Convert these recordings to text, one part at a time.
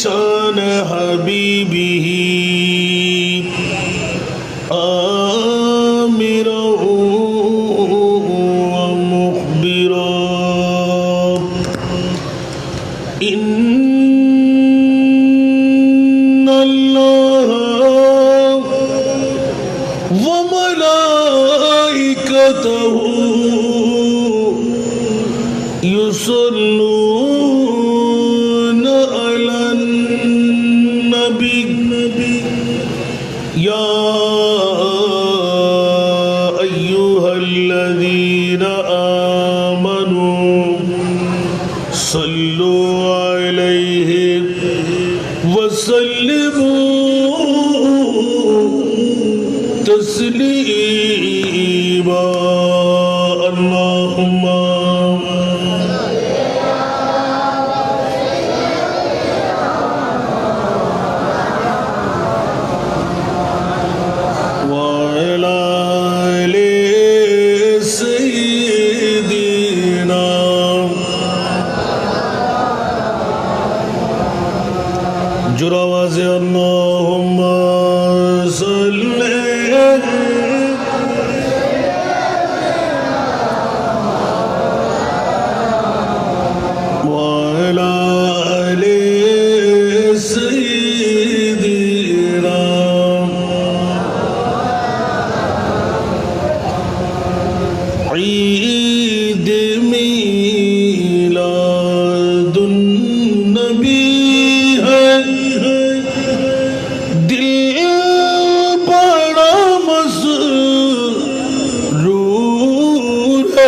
शान हबीबिही आमिरा व मुखबिरा इन्नल्लाह व मलाइकतहू युसल्लूना अलन नबी या अय्युहल्लज़ीना आमनू सल्लु अलैहि वसल्लिमू तस्लीमा अल्लाहुम्मा वअला आले सय्यिदीना जुरा आवाज़े अल्लाहुम्मा सल्ली वअला आले सय्यिदीना ईद मीलादुन नबी है दिल बड़ा मसरूर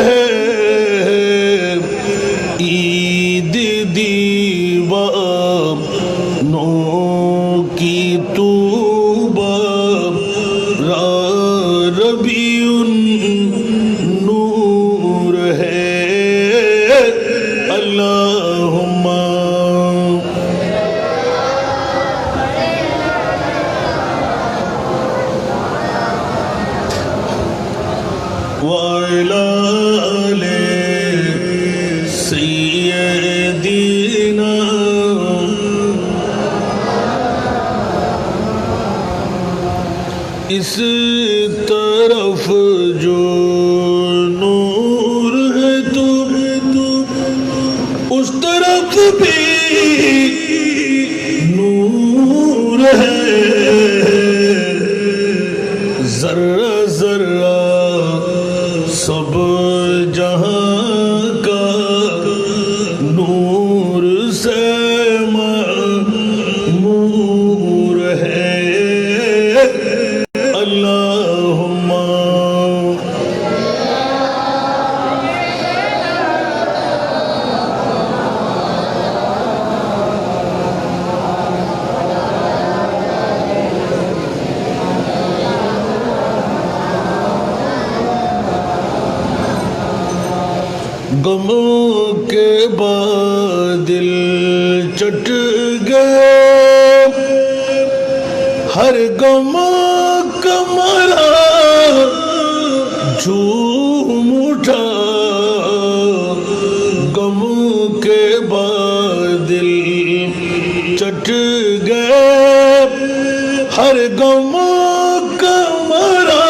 है ईद दीवानों की तूबा रबीउन नूर है अल्लाहुम्मा वअला आले सय्यिदीना इस तरफ जो नूर है तो उस तरफ भी नूर है जर्रा जर्रा सब जहां का नूर से मामूर है अल्लाहुम्मा गमों के बादल चट गए हर गम कमरा झूम उठा गमों के बादल चट गए हर गम कमरा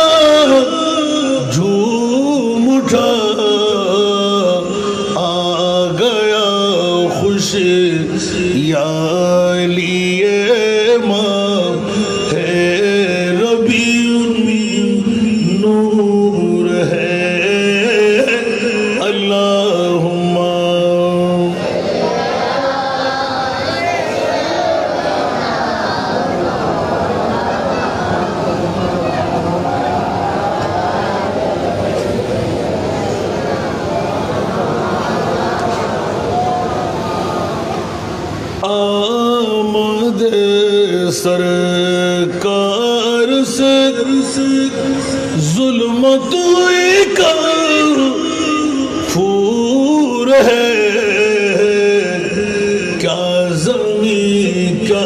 झूम उठा या लिए माँ है रबीउन नूर है अल्लाहुम्मा आमद सरकार से जुल्मत का फूर है क्या ज़मीं का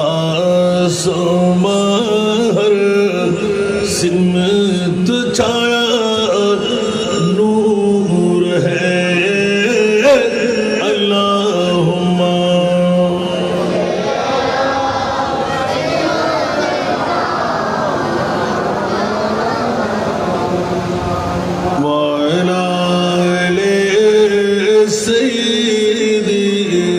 आसमां हर सिमत छाया नूर है अल्लाहुम्मा سيدنا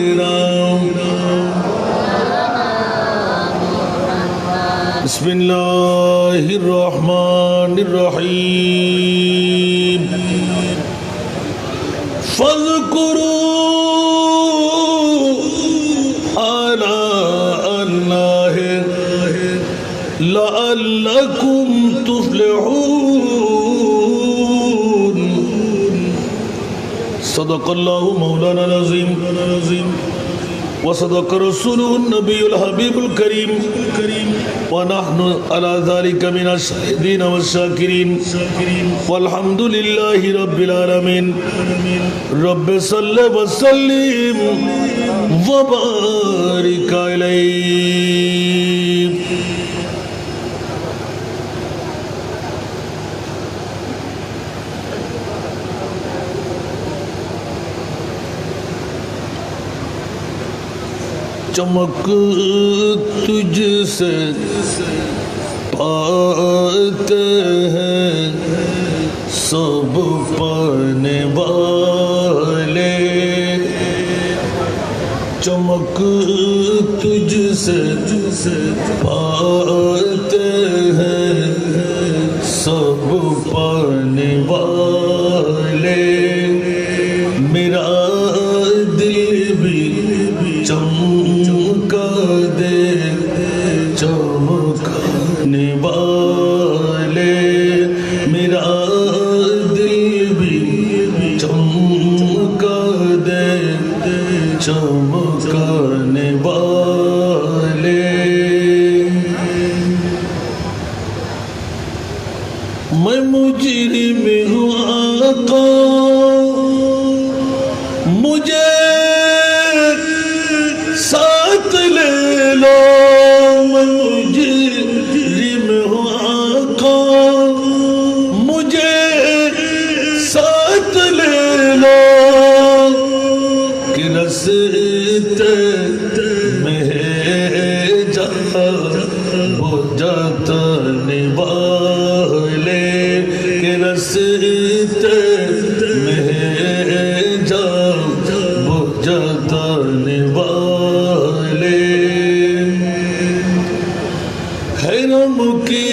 بسم الله الرحمن الرحيم فاذكروا آلاء الله لعلكم تفلحون صدق الله مولانا العظيم وصدق رسوله النبي الحبيب الكريم ونحن على ذلك من الشاهدين والشاكرين والحمد لله رب العالمين رب صل وسلم وبارك عليه चमक तुझसे पाते हैं सब पाने वाले चमक तुझसे पाते हैं सब पाने वाले मेरा दिल भी चमका दे चमकाने वाले मेरा दिल भी चमका दे चमकाने वाले मैं मुजरिम हूँ आका मुझे साथ ले लो मैं मुजरिम हूँ आका मुझे साथ ले लो कि रस्ते में जा बुझाने वाले कि रस्ते में जा बुझाने वाले हरम की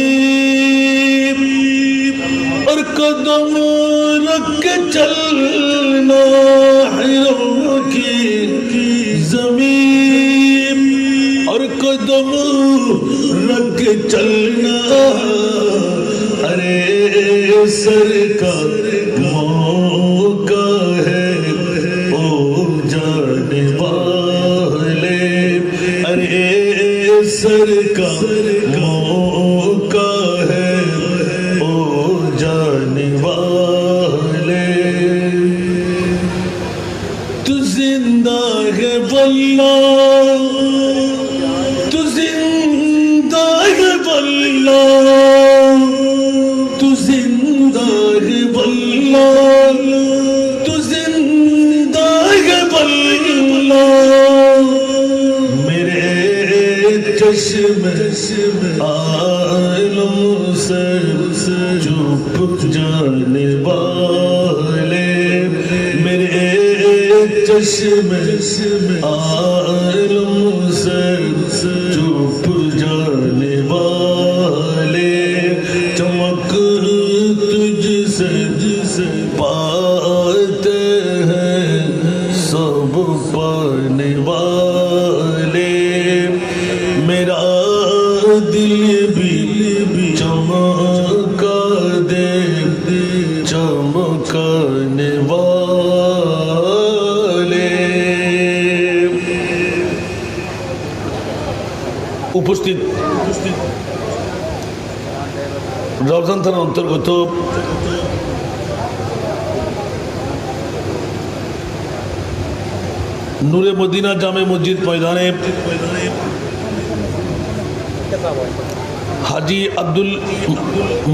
ज़मीन और कदम रख के चलना हरम की ज़मीन और कदम रख के चलना अरे सरकार मौका है ओ जाने वाले अरे सरकार मौका है ओ जाने वाले तू जिंदा है वल्लाह तू जिंदा है वल्लाह तू जिंदा है वल्लाह तू जिंदा है वल्लाह मेरे चश्मे आलम से चुप जाने वाले मेरे चश्मे आलम से चुप जाने वाले चमक तुझसे पाते हैं सब पाने वाले मेरा दिल भी चमका दे चमकाने वाले উপস্থিত রমজান থানার অন্তর্গত নূরে মদিনা জামে মসজিদ ময়দানে হাজি আব্দুল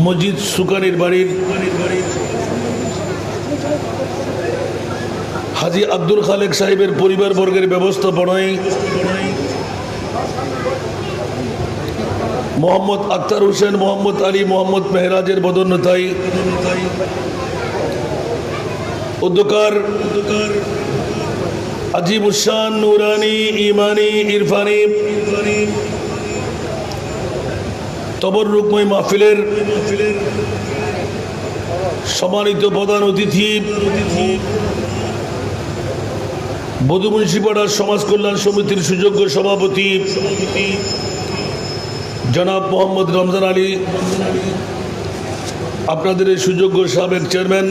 মজিদ সুকানির বাড়ির হাজি আব্দুল খালেক সাহেবের পরিবার বর্গের ব্যবস্থাপনায় মোহাম্মদ আক্তার হোসেন মোহাম্মদ আলী মোহাম্মদ মেহরাজের পদোন্নতি उद्दकार अजीब उशान नूरानी ईमानी इरफानी तबरुकमय महफिलेर सम्मानित प्रधान अतिथि बधु मुन्सिपाड़ा समाज कल्याण समितिर सुयोग्य सभापति जनाब मोहम्मद रमजान आली आपनादेर सुयोग्य साबेक चेयरमैन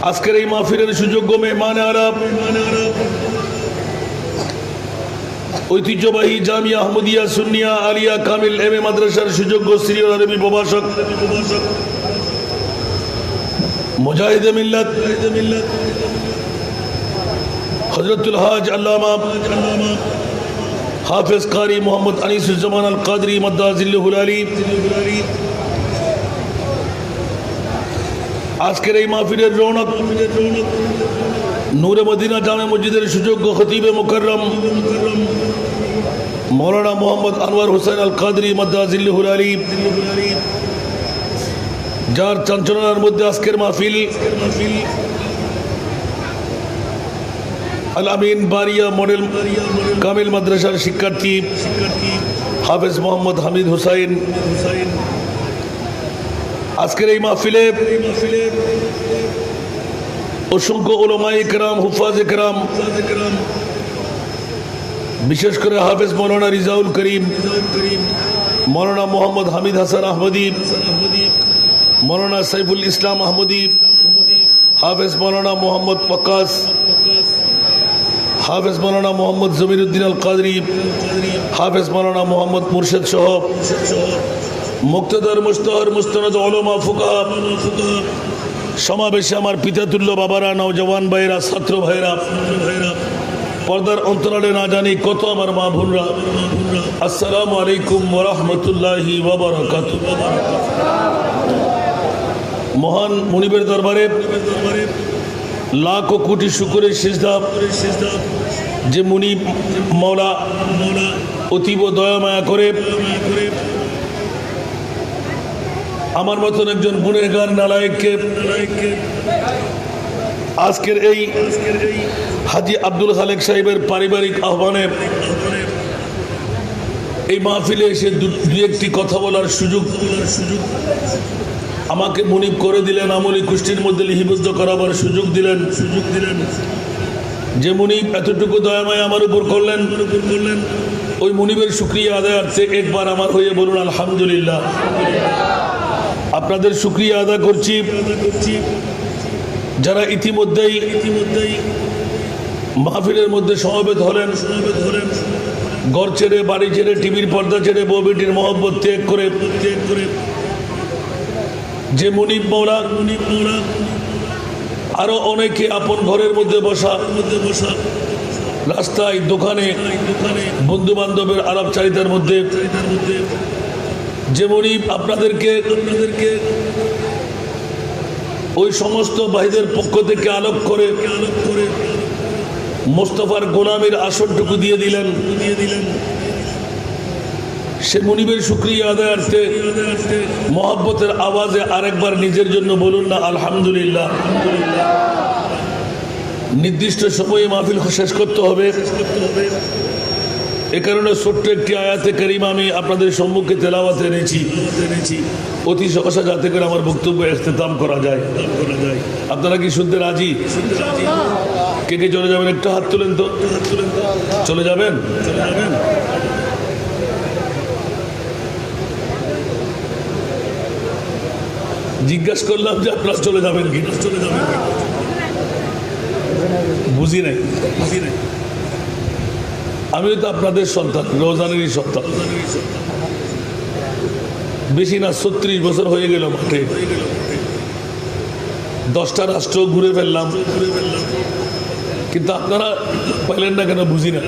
आजकेर এই মাহফিলের সুযোগ্য মেহমান আরব ঐতিহ্যবাহী জামিয়া আহমদিয়া সুন্নিয়া আলিয়া কামিল এমএ মাদ্রাসার সুযোগ্য সিরিয়াল আরবি প্রভাষক মুজাহিদে মিল্লাত হযরতুল হাজ আল্লামা হাফেজ কারি মোহাম্মদ আনিসুজ্জামান আল কাদরি মাদ্দাজিল্লুহুল আলী আজকের এই মাহফিলের রৌনক নূরে মদিনা জামে মসজিদের সুযোগ্য খতিবে মুকাররম মৌলানা মোহাম্মদ আনোয়ার হোসেন আল কাদরি মাদ্দাজিল্লুহুল আলী যার চাঞ্চল্যের মধ্যে আজকের মাহফিল আল আমিন বারিয়া মডেল কামিল মাদ্রাসার শিক্ষার্থী হাফেজ মোহাম্মদ হামিদ হুসাইন আজকের এই মাহফিলে অসংখ্য উলামায়ে কেরাম হুফাজে কেরাম বিশেষ করে হাফেজ মৌলানা রিজাউল করিম মৌলানা মোহাম্মদ হামিদ হাসান আহমদি মৌলানা সাইফুল ইসলাম আহমদি হাফেজ মৌলানা মোহাম্মদ ওয়াক্কাস হাফেজ মৌলানা মোহাম্মদ জমিরুদ্দিন আল কাদরি হাফেজ মৌলানা মোহাম্মদ মুর্শেদ সহ মুক্তদার মুস্তাহার মুস্তানাদ উলামা ফুকাহা সমাবেশে আমার পিতাতুল্য বাবারা নওজওয়ান ভাইরা ছাত্র ভাইরা পর্দার অন্তরালে না জানি কত আমার মা বোনরা আসসালামু আলাইকুম ওয়া রাহমাতুল্লাহি ওয়া বারাকাতুহু মহান মুনিবের দরবারে লাখ কোটি শুকরের সিজদা যে মুনিব মওলা অতীব দয়া মায়া করে আমার মতন একজন গুনেহগার নালায়েককে আজকের এই হাজী আব্দুল খালেক সাহেবের পারিবারিক আহ্বানে এই মাহফিলে এসে দুই একটি কথা বলার সুযোগ আমাকে মুনিব করে দিলেন, আমলি কুষ্টির মধ্যে লিপিবদ্ধ করাবার সুযোগ দিলেন যে মুনিব এতটুকু দয়াময় আমার উপর করলেন ওই মুনিবের শুকরিয়া আদায়ার্থে একবার আমার হয়ে বলুন আলহামদুলিল্লাহ। আপনাদের শুকরিয়া আদায় করছি যারা ইতিমধ্যেই মাহফিলের মধ্যে সমবেত হলেন, ঘর ছেড়ে বাড়ি ছেড়ে টিভির পর্দা ছেড়ে বউ বেটির মহব্বত ত্যাগ করে যে মুনিব মওলা আরো অনেকে আপন ঘরের মধ্যে বসা রাস্তায় দোকানে বন্ধু বান্ধবের আলাপচারিতার মধ্যে যে মুনিব আপনাদেরকে ওই সমস্ত ভাইদের পক্ষ থেকে আলোক করে মোস্তফার গোলামের আসনটুকু দিয়ে দিলেন সে মুনিবের শুকরিয়া আদায়ার্থে মহব্বতের আওয়াজে আরেকবার নিজের জন্য বলুন না আলহামদুলিল্লাহ। নির্দিষ্ট সময়ে মাহফিল শেষ করতে হবে, এ কারণে ছোট্ট একটি আয়াতে কারিমা আমি আপনাদের সম্মুখে তেলাওয়াত এনেছি অতি সহসা যাতে করে আমার বক্তব্য ইখতিতাম করা যায়। আপনারা কি শুনতে রাজি? কে কে চলে যাবেন? একটা হাত তুলেন তো। চলে যাবেন? জিজ্ঞাসা করলাম যে আপনারা চলে যাবেন কি? বুঝি নাই। আমিও তো আপনাদের সন্তান, রোজানেরই সন্তান। বেশি না 36 বছর হয়ে গেল মাঠে, 10টা রাষ্ট্র ঘুরে ফেললাম, কিন্তু আপনারা পাইলেন না কেন বুঝি না।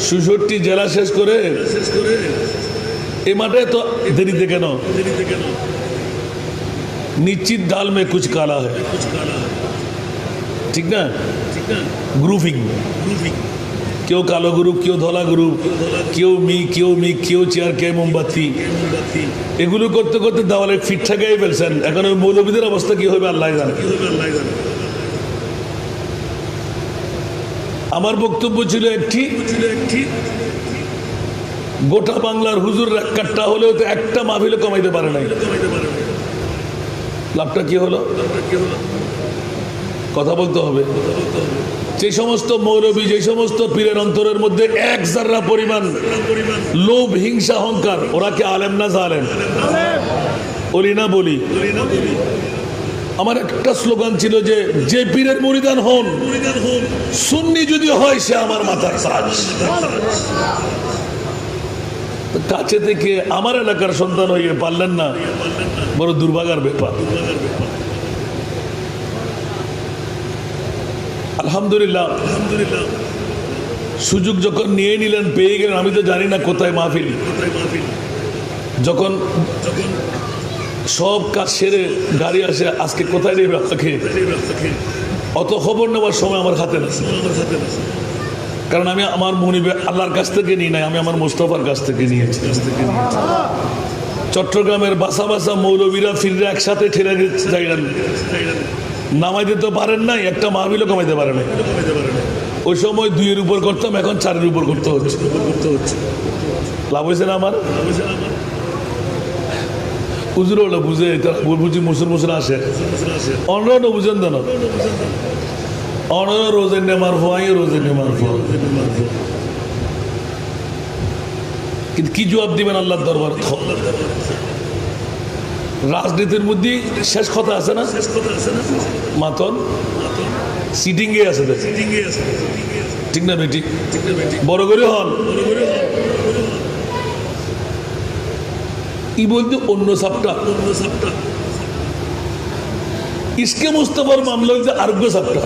66 জেলা শেষ করে এই মাঠে তো দেরিতে কেন? নিশ্চিত ডাল মে কুছ কালা है, ঠিক না? গ্রুপিং কেউ কালো গ্রুপ, কেউ ধলা গ্রুপ, কেউ কেউ চেয়ার, কে মোমবাতি, এগুলো করতে করতে দেওয়ালে ফিট ঠেকাই ফেলছেন। এখন ওই মৌলবীদের অবস্থা কি হবে আল্লাহ জানে। আমার বক্তব্য ছিল একটি, গোটা বাংলার হুজুর একটা হলেও তো একটা মাহফিলে কমাইতে পারে নাই। লাভটা কি হলো? কথা বলতে হবে। যে সমস্ত মৌলবী, যে সমস্ত পীরের অন্তরের মধ্যে এক জাররা পরিমাণ লোভ, হিংসা, অহংকার, ওরা কি আলেম না জালেম? বলি না বলি। আমার একটা স্লোগান ছিল যে, যে পীরের মুরিদান হন, সুন্নি যদি হয় সে আমার মাথার তাজ। কাছে থেকে আমার এলাকার সন্তান হয়ে পারলেন না, বড় দুর্ভাগ্যের ব্যাপার। আলহামদুলিল্লাহ, সুযোগ যখন নিয়ে নিলেন, পেয়ে গেলেন। আমি তো জানি না কোথায় মাহফিল। যখন সব কাজ সেরে গাড়ি আসে, আজকে কোথায় নেবে আপনাকে, অত খবর নেওয়ার সময় আমার হাতে না। কারণ আমি আমার মনিবে আল্লাহর কাছ থেকে নিই নাই, আমি আমার মুস্তাফার কাছ থেকে নিয়েছি। চট্টগ্রামের বাসা বাসা মৌলবীরা ফিররা একসাথে ঠেলে যাইলেন, নামাই দিতে পারেন নাই, একটা মাহফিলও কমাইতে পারে নাই। ওই সময় 2-এর উপর করতাম, এখন 4-এর উপর করতে হচ্ছে। লাভ হয়েছে না আমার? হুজুর হলো বুঝে, বুঝি মুসুর আসে, অনরা বুঝেন দেন, অনরা রোজের নেমার ফোয়াই রোজের নেমার ফোয়া। কিন্তু কি জবাব দিবেন আল্লাহর দরবার? রাজনীতির মধ্যে শেষ কথা আছে না, মাতন সিটিং এ আছে, ঠিক না বেটি? বড় করে হন ই বলতে অন্য সাপটা, ইসকে মুস্তফার মামলা হচ্ছে আরোগ্য সাপটা,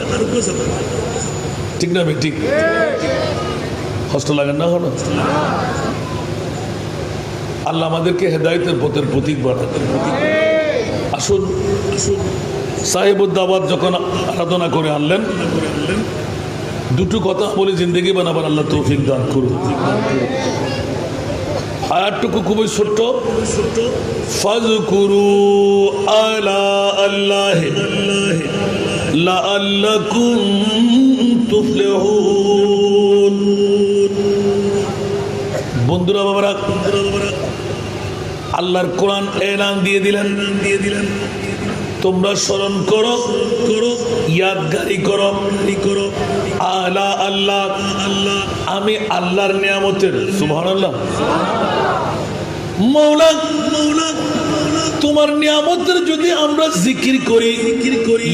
ঠিক না বেটি? কষ্ট লাগেন না? হলো আল্লাহ আমাদেরকে হেদায়েতের পথের প্রতীক বানাতেন। আসুন, সাহেবুদ্দাবাদ যখন আরাধনা করে আনলেন, দুটো কথা বলে জিন্দগি বানাবার আল্লাহ তৌফিক দান করুন। আয়াতটুকু খুবই ছোট্ট, ফাযকুরু আলা আল্লাহি লাআল্লাকুম তুফলিহুন। বন্ধুরা, বাবারা, আল্লাহর কোরআন এলান দিয়ে দিলেন, তোমরা স্মরণ করো, ইয়াদগারি করো, আলা আল্লাহ, আমি আল্লাহর নিয়ামতের, সুবহানাল্লাহ, মৌলা তোমার নিয়ামতের যদি আমরা জিকির করি,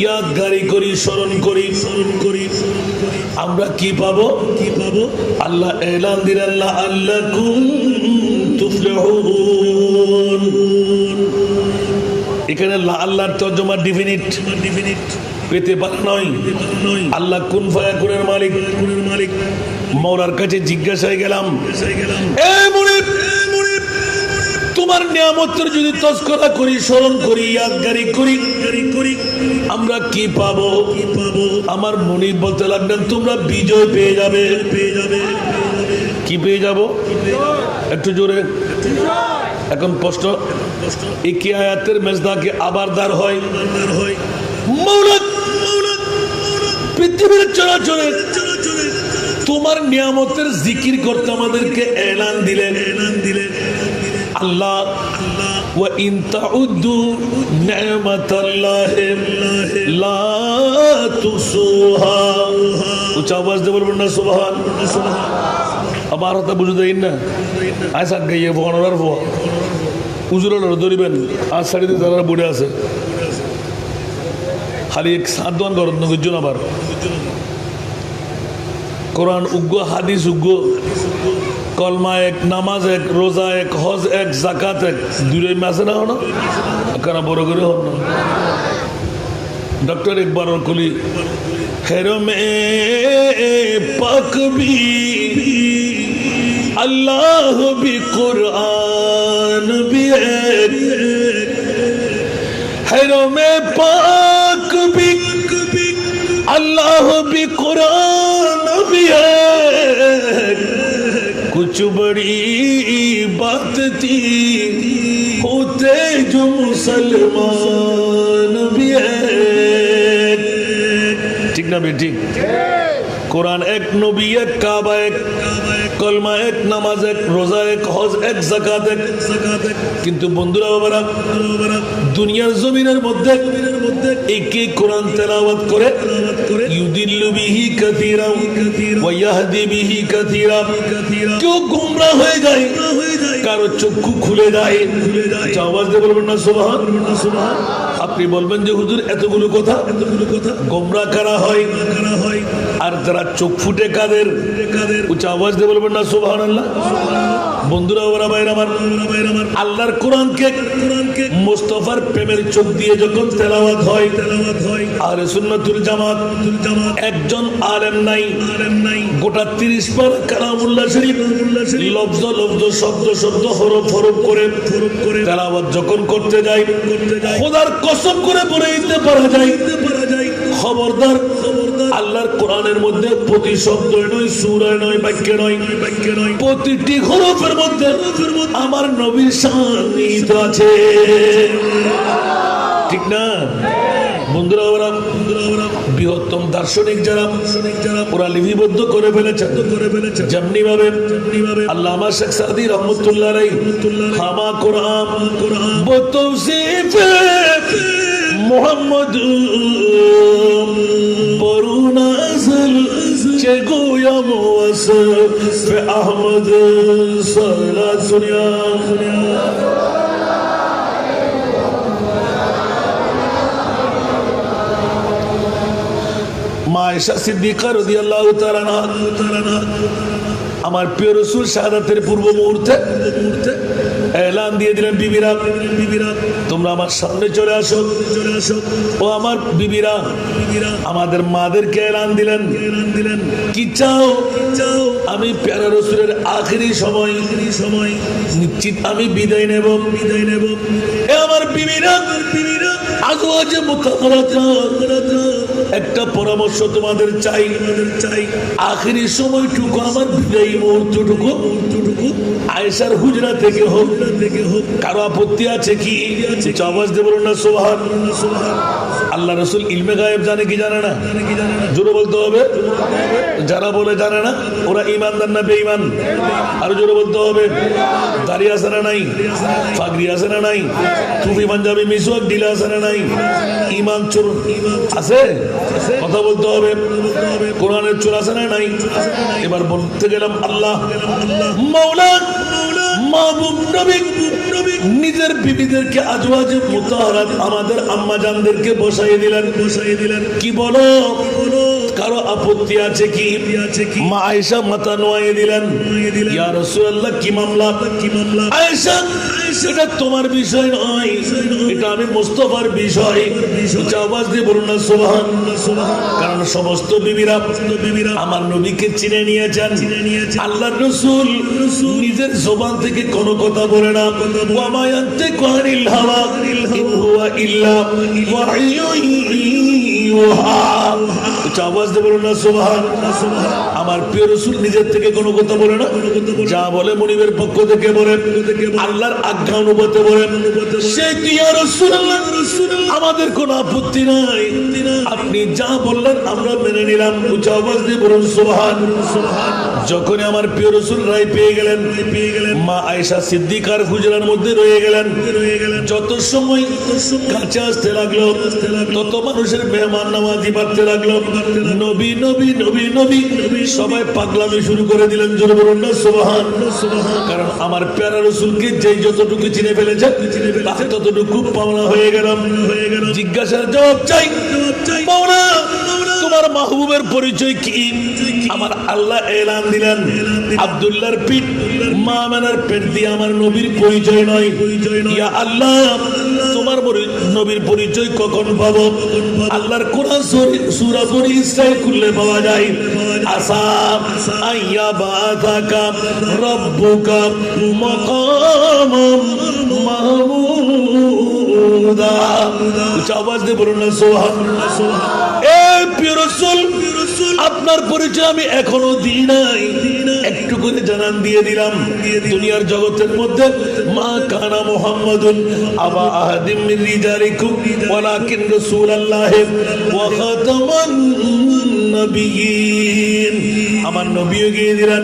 ইয়াদগারি করি, স্মরণ করি, আমরা কি পাবো? আল্লাহ এলান দিলেন, লাআল্লাকুম তুফলিহুন। এখানে আল্লাহর তর্জমা ডিফিনিট পেতে পারে নয়। আল্লাহ কুন ফায়াকুনের মালিক। মওলার কাছে জিজ্ঞাসায় গেলাম, এ মুনিব, তোমার নিয়ামতের যদি তজকরা করি, স্মরণ করি, ইয়াদগারি করি, আমরা কি পাবো? আমার মুনিব বলতে লাগলেন, তোমরা বিজয় পেয়ে যাবে। কি পেয়ে যাব? একটু জোরে। এখন স্পষ্ট একই আয়াতের মেজদাকে আবার দাঁড় হয়, মৌলা পৃথিবীর চরাচরে তোমার নিয়ামতের জিকির করতে আমাদেরকে এলান দিলেন। আল্লাহ ওয়া ইন তাউদ্দু নি'মাতাল্লাহি লা তুসুহা। উচ্চ আওয়াজ দিয়ে বলবেন না সুবহান। আমার হাতে বুঝে দেয় না, আয়সা গাইয়ে ভগনার ভোয়া উজুরের ধরিবেন। আজ শাড়িতে যারা বুড়ে আছে, খালি এক সাতওয়ান গরত নগর আবার কোরআন উগ্র, হাদিস উগ্র, কলমা এক, নামাজ এক, রোজা এক, হজ এক, জাকাত এক, দূরে আছে না? হন কেন বড় করে হন না? ডক্টর ইকবাল কলি হেরমে পাক भी अल्लाह भी कुरान भी है में पाक भी अल्लाह भी कुरान भी है कुछ बड़ी बात थी होते जो मुसलमान भी है ठीक ना बेटी कुरान एक नबी एक काबा एक कलमा एक नामाज एक रोजा एक हज एक जाकात एक किंतु बंधुरा बाबारा दुनियार जमीনের মধ্যে একই কোরআন তেলাওয়াত করে ইউদিল্লু বিহি কাসীরা ওয়া ইয়াহদি বিহি কাসীরা কেউ গোমরা হয়ে যায় কারো চক্ষু খুলে যায় আওয়াজ দিয়ে বলবেন না সুবহান আপনি বলবেন যে হুজুর এতগুলো কথা গোমরা করা হয় আর যারা চোখ ফুটে কাদের উচ্চ আওয়াজ দিয়ে বলবেন না সুবহানাল্লাহ বন্ধুরা ওরা ভাইরা আমার আল্লাহর কোরআনকে মুস্তাফার প্রেমের চোখ দিয়ে যখন তেলাওয়াত হয় আর সুন্নাতুল জামাত একজন আলেম নাই গোটা 30 পারা কালামুল্লাহ শরীফ লফজ লফজ শব্দ শব্দ হরফ হরফ করে তেলাওয়াত যখন করতে যায় খোদার কসম করে বলে দিতে পারা যায় খবরদার আল্লাহর কোরআনের মধ্যে প্রতি শব্দ নয় সূরা নয় বাক্য নয় প্রতিটি হরফের মধ্যে আমার নবীর শান নিহিত আছে ঠিক না বন্ধুরা ওরা বৃহত্তম দার্শনিক যারা ওরা লিপিবদ্ধ করে ফেলেছে যেমনি ভাবে আল্লামা শেখ সাদি রহমতুল্লাহ আলাইহি হামা কোরআন বতৌসিফ মোহাম্মদ বরুনাজল চেগোয়াম ওয়াসফ আহমদ সালাত সুনিয়া মা আয়েশা সিদ্দিকা রাদিয়াল্লাহু তাআলা আনহা আমার প্রিয় রাসূল শাহাদাতের পূর্ব মুহূর্তে এলান দিয়ে দিলেন বিবিরা তোমরা আমার সামনে চলে আসো ও আমার বিবিরা আমাদের মাদেরকে এলান দিলেন কি চাও আমি প্যারা রাসূলের আখেরি সময় নিশ্চিত আমি বিদায় নেব এ আমার বিবিরা আজওয়াজে মুতাহহারাত একটা পরামর্শ তোমাদের চাই আখেরি সময়টুকু আমার বিদায়ী মুহূর্তটুকু আয়েশার হুজরা থেকে হোক কারো আপত্তি আছে কি আওয়াজ দিয়ে বলুন না সুবহান আল্লাহ রাসূল ইলমে গায়েব জানে কি জানে না জোরে বলতে হবে যারা বলে জানে না ওরা ঈমানদার না বেঈমান আর জোরে বলতে হবে দাড়ি আছে না নাই পাগড়ি আছে না নাই টুপি পাঞ্জাবি মিসওয়াক ঢিলা আছে না নাই ঈমান চোর আছে কথা বলতে হবে কোরআনের চোর আছে না নাই এবার বলতে গেলাম আল্লাহ মাওলা মাহবুব নবী নিজের বিবিদেরকে আজওয়াজে মুতাহহারাত আমাদের আম্মা জানদেরকে বসাই দিলেন কি বলো কারো আপত্তি আছে কি মা আয়েশা মাথা নোয়াই দিলেন ইয়া রাসূলুল্লাহ কি মামলা আয়েশা এটা তোমার বিষয় নয় এটা আমি মুস্তাফার বিষয় আওয়াজ দিয়ে বলুন না সুবহান কারণ সমস্ত বিবিরা আমার নবীকে চিনে নিয়েছেন আল্লাহর রাসূল নিজের জবান থেকে কোনো কথা বলে না ওয়া মা ইয়ানতিকু আনিল হাওয়া ইন হুয়া ইল্লা ওয়াহয়ুন ইউহা আওয়াজ দিয়ে বলুন না সুবহান আমার প্রিয় রাসূল নিজের থেকে কোনো কথা বলে না যা বলে মুনিবের পক্ষ থেকে বলে আল্লাহর আজ্ঞা অনুমতি বলেন সে কি ইয়া রাসূলুল্লাহ আমাদের কোনো আপত্তি নাই আপনি যা বললেন আমরা মেনে নিলাম আওয়াজ দিয়ে বলুন সুবহান যখন আমার প্রিয় রাসূল রায় পেয়ে গেলেন মা আয়েশা সিদ্দিকার হুজরার মধ্যে রয়ে গেলেন যত সময় কাছে আসতে লাগলো তত মানুষের মেহমান নামাজি বাড়তে লাগলো নবী নবী নবী নবী সবাই পাগলামি শুরু করে দিলেন জোরে বলুন না সুবহান কারণ আমার প্যারা রাসূলকে যেই যতটুকু চিনে ফেলেছে তাতে ততটুকু পাওনা হয়ে গেল জিজ্ঞাসার জবাব চাই মাওলা তোমার মাহবুবের পরিচয় কি আমার আল্লাহ এলান দিলেন আব্দুল্লাহর পিঠ মা আমেনার পেট দিয়ে আমার নবীর পরিচয় নয় ইয়া আল্লাহ তোমার নবীর পরিচয় কখন পাবো আল্লাহর কোরআন সূরা বনি ইসরাঈল খুললে পাওয়া যায় আসাম আইয়া বাতাকা রব্বুকা মাকামাম মাহমুদা আওয়াজ দিয়ে বলুন না সুবহান এ প্রিয় রাসূল আপনার পরিচয় আমি এখনো দিই নাই একটু করে জানান দিয়ে দিলাম দুনিয়ার জগতের মধ্যে মা কানা মুহাম্মাদুন আবা আহাদিম মিন রিজালিকুম ওয়ালাকিন রাসূলুল্লাহ ওয়া খাতামান নবিয়্যিন। আমার নবীও গিয়ে দিলেন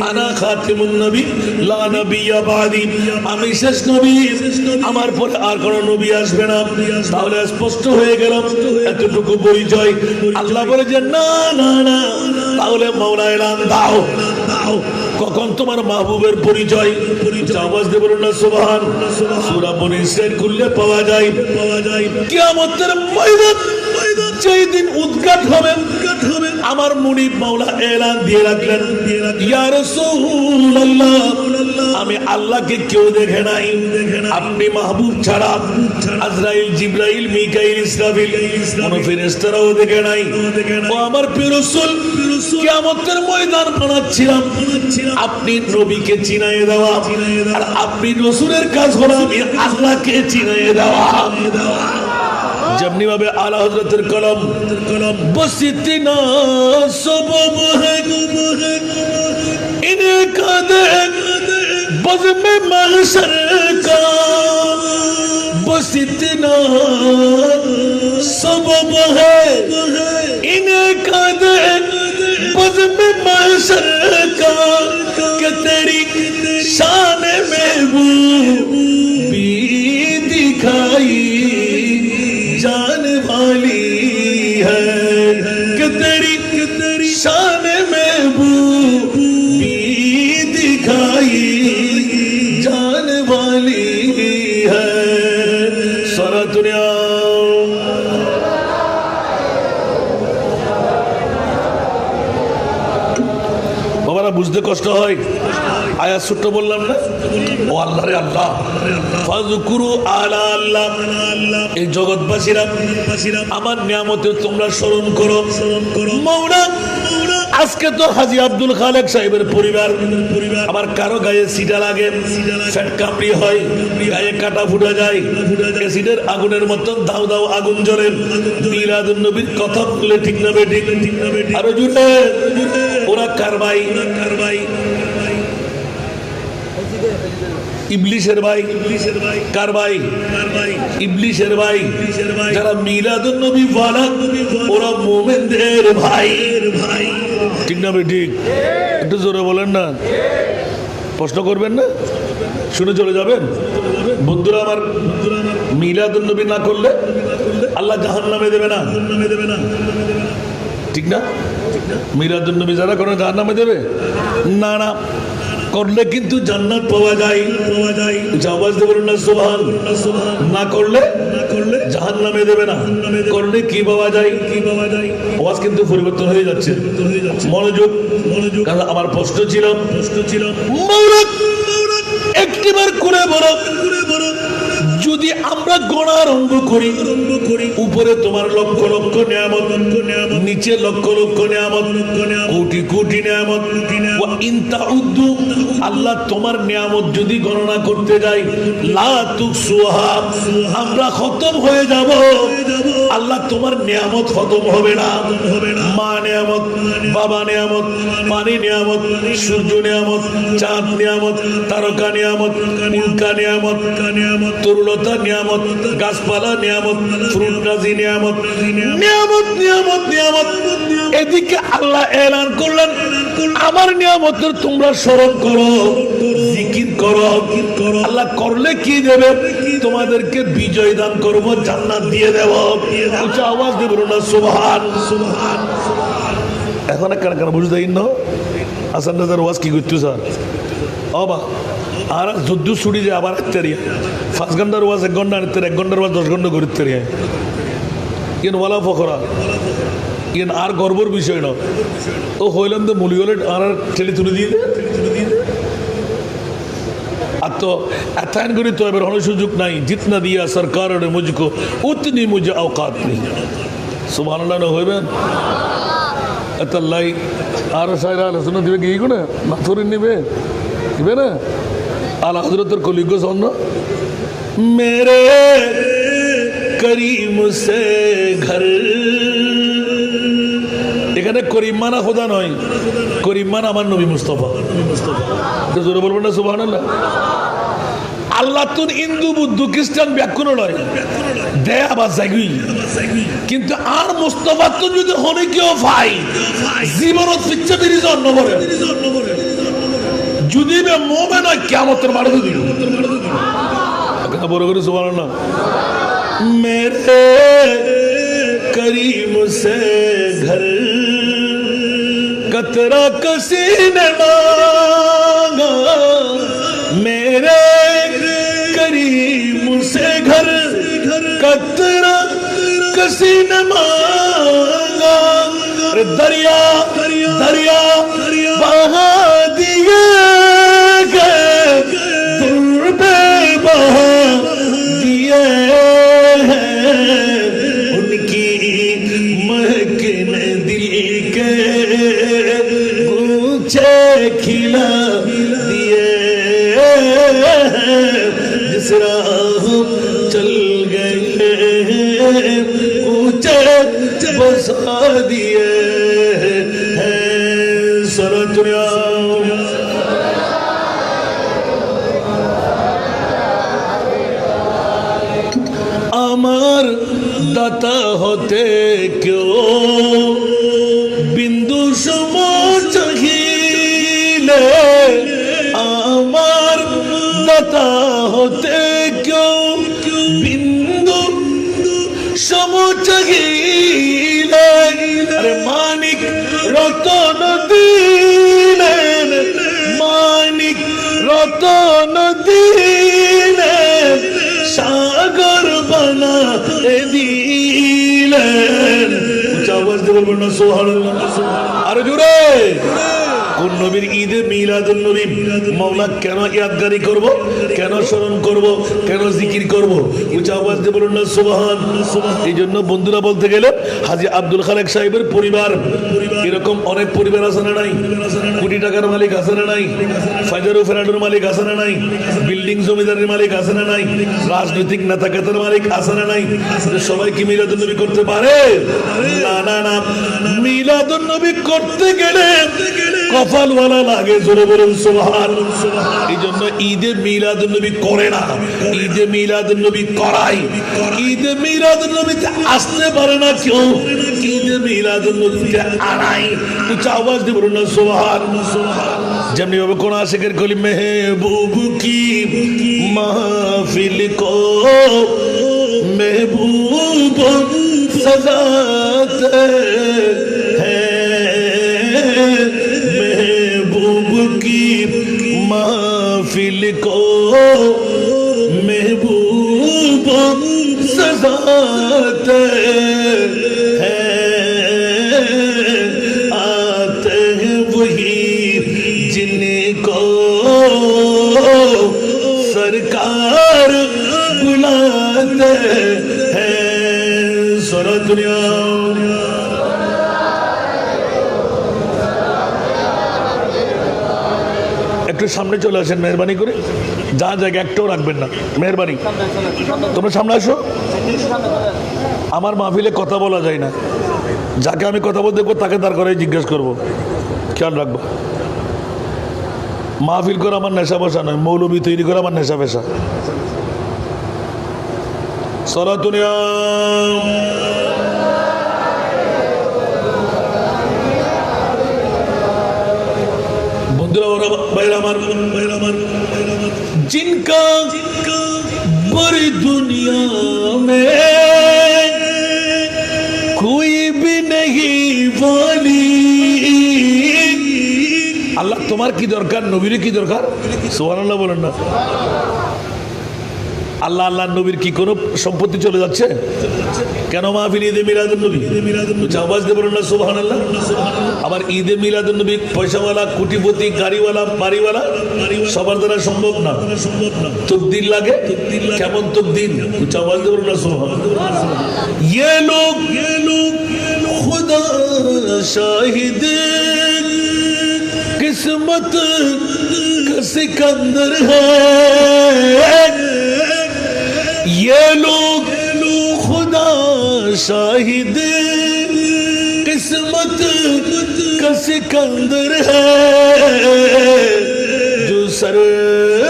আনা খাতিমুন নবী লা নবিয়্যা বাদি, আমি শেষ নবী, আমার পরে আর কোন নবী আসবে না। তাহলে স্পষ্ট হয়ে গেল এতটুকু পরিচয়। আল্লাহ বলে যে না না না, তাহলে মাওলা এলান দাও, কখন তোমার মাহবুবের পরিচয়? আওয়াজ দিয়ে বলুন না সুবহান। সূরা বনী ইসরাঈল খুললে পাওয়া যায় কিয়ামতের ময়দান যেই দিন উদ্ঘাট হবে, আমার মুনিব মাওলা এলান দিয়ে রাখলেন ইয়া রাসূলুল্লাহ, আমি আল্লাহকে কেউ দেখে নাই, আপনি মাহবুব ছাড়া আজরাইল জিবরাইল মিকাইল ইসরাফিল কোন ফেরেশতারাও দেখে নাই। ও আমার প্রিয় রাসূল, কিয়ামতের ময়দান বানাচ্ছিলাম, আপনি নবীকে চিনায়ে দেওয়া, আর আপনি রাসূলের কাজ হলো আমি আল্লাহকে চিনায়ে দেওয়া। যেমনি ভাবে আলা হযরতের কলম বসিতিনা সবব है इन्हें कादे बज़्म महशर का, बसितना सबब है इन्हें कादे बज़्म महशर का, कि तेरी शान में वो भी दिखाई जाने वाली है, कि तेरी शान में वो भी दिखाई जाने वाली है। सारा दुनिया বাবারা বুঝতে কষ্ট হয়। আয়াত ছোট্ট বললাম না, ও আল্লাহ রে আল্লাহ, ফাযকুরু আলা আল্লাহ, এই জগৎবাসীরা আমার নিয়ামতে তোমরা স্মরণ করো। মাওলা আজকে তো হাজী আব্দুল খালেক সাহেবের পরিবার, আমার কারো গায়ে সিটা লাগে, ফ্যাট কামড়ি হয়, গায়ে কাটা ফুটা যায়, অ্যাসিডের আগুনের মতন দাও দাও আগুন জ্বলে। মিলাদুন নবীর কথা বলে ঠিক না বেঠিক? আরো জুড়ে ওরা কারবাই ইবলিশের ভাই, কার ভাই? ইবলিশের ভাই। যারা মিলাদুন নবী ওয়ালা ওরা মুমিনদের ভাই, ঠিক না বেঠিক? একটু জোরে বলেন না, প্রশ্ন করবেন না, শুনে চলে যাবেন। বন্ধুরা আমার, মিলাদুন নবী না করলে আল্লাহ জাহান্নামে দেবে না, ঠিক না? মিলাদুন নবী যারা করে জাহান্নামে দেবে না, না করলে কিন্তু জান্নাত পাওয়া যায়। আওয়াজ দিয়ে বলুন না সুবহান। না করলে জাহান্নামে দেবে না, করলে কি পাওয়া যায়? আওয়াজ কিন্তু পরিবর্তন হয়ে যাচ্ছে। মনোযোগ, কারণ আমার প্রশ্ন ছিল মাওলা একটিবার করে বলো, যদি আমরা গণা আরম্ভ করি, উপরে তোমার লক্ষ লক্ষ নিয়ামত, নিচে লক্ষ লক্ষ নিয়ামত, কোটি কোটি নিয়ামত, ওয়া ইন তাউদ্দু, আল্লাহ তোমার নিয়ামত যদি গণনা করতে যাই, লা তুকসুহা, আমরা খতম হয়ে যাব। আল্লাহ তোমার নিয়ামত খতম হবে না। মা নিয়ামত, বাবা নিয়ামত, পানি নিয়ামত, সূর্য নিয়ামত, চাঁদ নিয়ামত, তারকা নিয়ামত, উল্কা নিয়ামত, তরুলতা নিয়ামত, গাছপালা নিয়ামত, ফ্রুট রাজি নিয়ামত, নিয়ামত নিয়ামত নিয়ামত। এদিকে আল্লাহ এলান করলেন আমার নিয়ামতের তোমরা স্মরণ করো, জিকির করো। আল্লাহ করলে কি দেবে? তোমাদেরকে বিজয় দান করবো, জান্নাত দিয়ে দেব। উচ্চ আওয়াজ দিয়ে বলুন না সুবহান। এখন কেন বুঝতে না আসান রাজার ওয়াজ কি করছো স্যার? অবা আর যুদ্ধ ছুটি যায় আবার আনতে রিয়া 5 ঘন্টার ওয়াজ 1 ঘন্টা আনতে, 1 ঘন্টার ওয়াজ 10 ঘন্টা করতে রিয়া। ইন ওয়ালা ফখরা, ইন আর গর্বর বিষয় না। ও হইলাম তো মুলি হলে আর ঠেলে তুলে দিয়ে দে। আর তো এতায়ন করি তো এবার অনেক সুযোগ নাই। জিতনা দিয়া সরকার ने मुझको उतनी मुझे औकात नहीं। সুবহানাল্লাহ না হইবেন এতাল্লাই আর সাইরা আলোচনা দিবে কি কোনে না ধরে নিবে দিবে না। আলা হযরতের কলিগ সন্ন मेरे करीम से घर এখানে করিম মানা খোদা নয়, করিম মানা আমার নবী মুস্তফা। জোরে বলবেন না সুবহানাল্লাহ। আল্লাহ তো হিন্দু বুদ্ধ খ্রিস্টান ব্যাকুণ নয়, দে আবার জাগি, কিন্তু আর মুস্তফা তো যদি হনে কেউ ভাই জীবনত পিচ্ছে বেরিয়ে জন্ম করে, যদি মোমে নয় কিয়ামতের মারা দিল। বড় করে সুবহানাল্লাহ। মেরে करीम से घर कतरा किसी ने मांगा, मेरे करीम से घर कतरा किसी ने मांगा, दरिया दरिया बहा दिए गए, दुर्बे बहा दिए खिला दिए, जिस राह चल गए ऊंचे बसा दिए हैं सारा दुनिया। আমার দাতা হতে কেউ বিন্দু সম চাহিলে, আমার দাতা হতে কেউ বিন্দু সম চাহিলে, আরে মানিক রতন দিলেন, মানিক রতন দিলেন, সাগর বানা দিলেন। উচ্চ আওয়াজ দিয়ে বলবেন না সুবহানাল্লাহ। আরে জোরে। কোন নবীর ঈদে মিলাদুন নবী মাওলা কেন ইয়াদগারি করব, কেন স্মরণ করব, কেন জিকির করব? উচ্চ আওয়াজ দিয়ে বলুন না সুবহানাল্লাহ। এই জন্য বন্ধুরা বলতে গেলে হাজী আব্দুল খালেক সাহেবের পরিবার, এরকম অনেক পরিবার আছে না নাই? কোটি টাকার মালিক আছে না নাই? ফাইজারু ফেরাডুর মালিক আছে না নাই? বিল্ডিং জমিদারের মালিক আছে না নাই? রাজনৈতিক নেতা কেতার মালিক আছে না নাই? সবাই কি মিলাদুন নবী করতে পারে? না না না। মিলাদুন নবী করতে গেলে কপালওয়ালা লাগে, জোরে বলুন সুবহানাল্লাহ। এই জন্য ঈদে মিলাদুন নবী করে না, ঈদে মিলাদুন নবী করাই। ঈদে মিলাদুন নবীতে আসতে পারে না কেউ, ঈদে মিলাদুন নবীতে আনাই। উচ্চ আওয়াজ দিয়ে বলুন না সুবহানাল্লাহ। যেমনি ভাবে কোন আশিকের কলি মেহবুব কি মাহফিল কো মেহবুব सजाते हैं, महबूब की महफिल को महबूब सजाते हैं, आते हैं वही जिनको सरकार बुलाते हैं सारा दुनिया। একটু সামনে চলে আসেন মেহরবানি করে, যা জায়গা একটাও রাখবেন না, মেহরবানি। তোমরা সামনে আসো। আমার মাহফিলে কথা বলা যায় না, যাকে আমি কথা বলতে দেখবো তাকে তার করে জিজ্ঞেস করবো, খেয়াল রাখবো। মাহফিল করা আমার নেশা বসা নয়, মৌলবী তৈরি করা আমার নেশা পেশা। সারা দুনিয়া जिनका बड़ी दुनिया में कोई भी नहीं वाली। আল্লাহ তোমার কি দরকার, নবীর কি দরকার? সুবহানাল্লাহ বলেন না। আল্লাহ আল্লাহ নবীর কি কোনো সম্পত্তি চলে যাচ্ছে? কেন মাহফিল ঈদে মিলাদুন নবী? আওয়াজ দিয়ে বলুন না সুবহানাল্লাহ। আবার ঈদে মিলাদুন নবী পয়সাওয়ালা, কোটিপতি, গাড়িওয়ালা, বাড়িওয়ালা সবার দ্বারা সম্ভব না। তকদির লাগে। কেমন তকদির? আওয়াজ দিয়ে বলুন না সুবহানাল্লাহ। ये लोग खुदा शाहिद किस्मत का सिकंदर है, ये लोग खुदा शाहिद किस्मत का सिकंदर है जो सरवर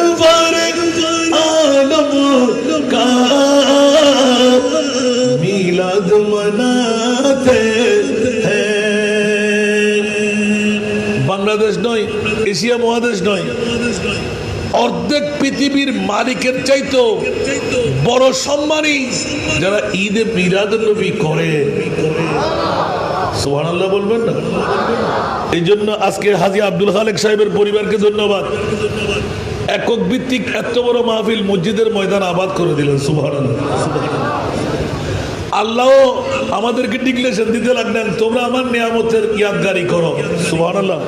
आलम का मिलाद मनाते हैं। বাংলাদেশ নয়, এশিয়া মহাদেশ নয়, অর্ধেক পৃথিবীর মালিকের চাইতো বড় সম্মানী যারা ঈদে মিলাদুন নবী করে। সুবহানাল্লাহ বলবেন না? এই জন্য আজকে হাজী আব্দুল খালেক সাহেবের পরিবারকে ধন্যবাদ, একক ভিত্তিক এত বড় মাহফিল মসজিদের ময়দান আবাদ করে দিলেন। সুবহানাল্লাহ। আল্লাহ আমাদেরকে ডিক্লেরেশন দিতে লাগলেন, তোমরা আমার নিয়ামতের ইয়াদগারি করো। সুবহানাল্লাহ।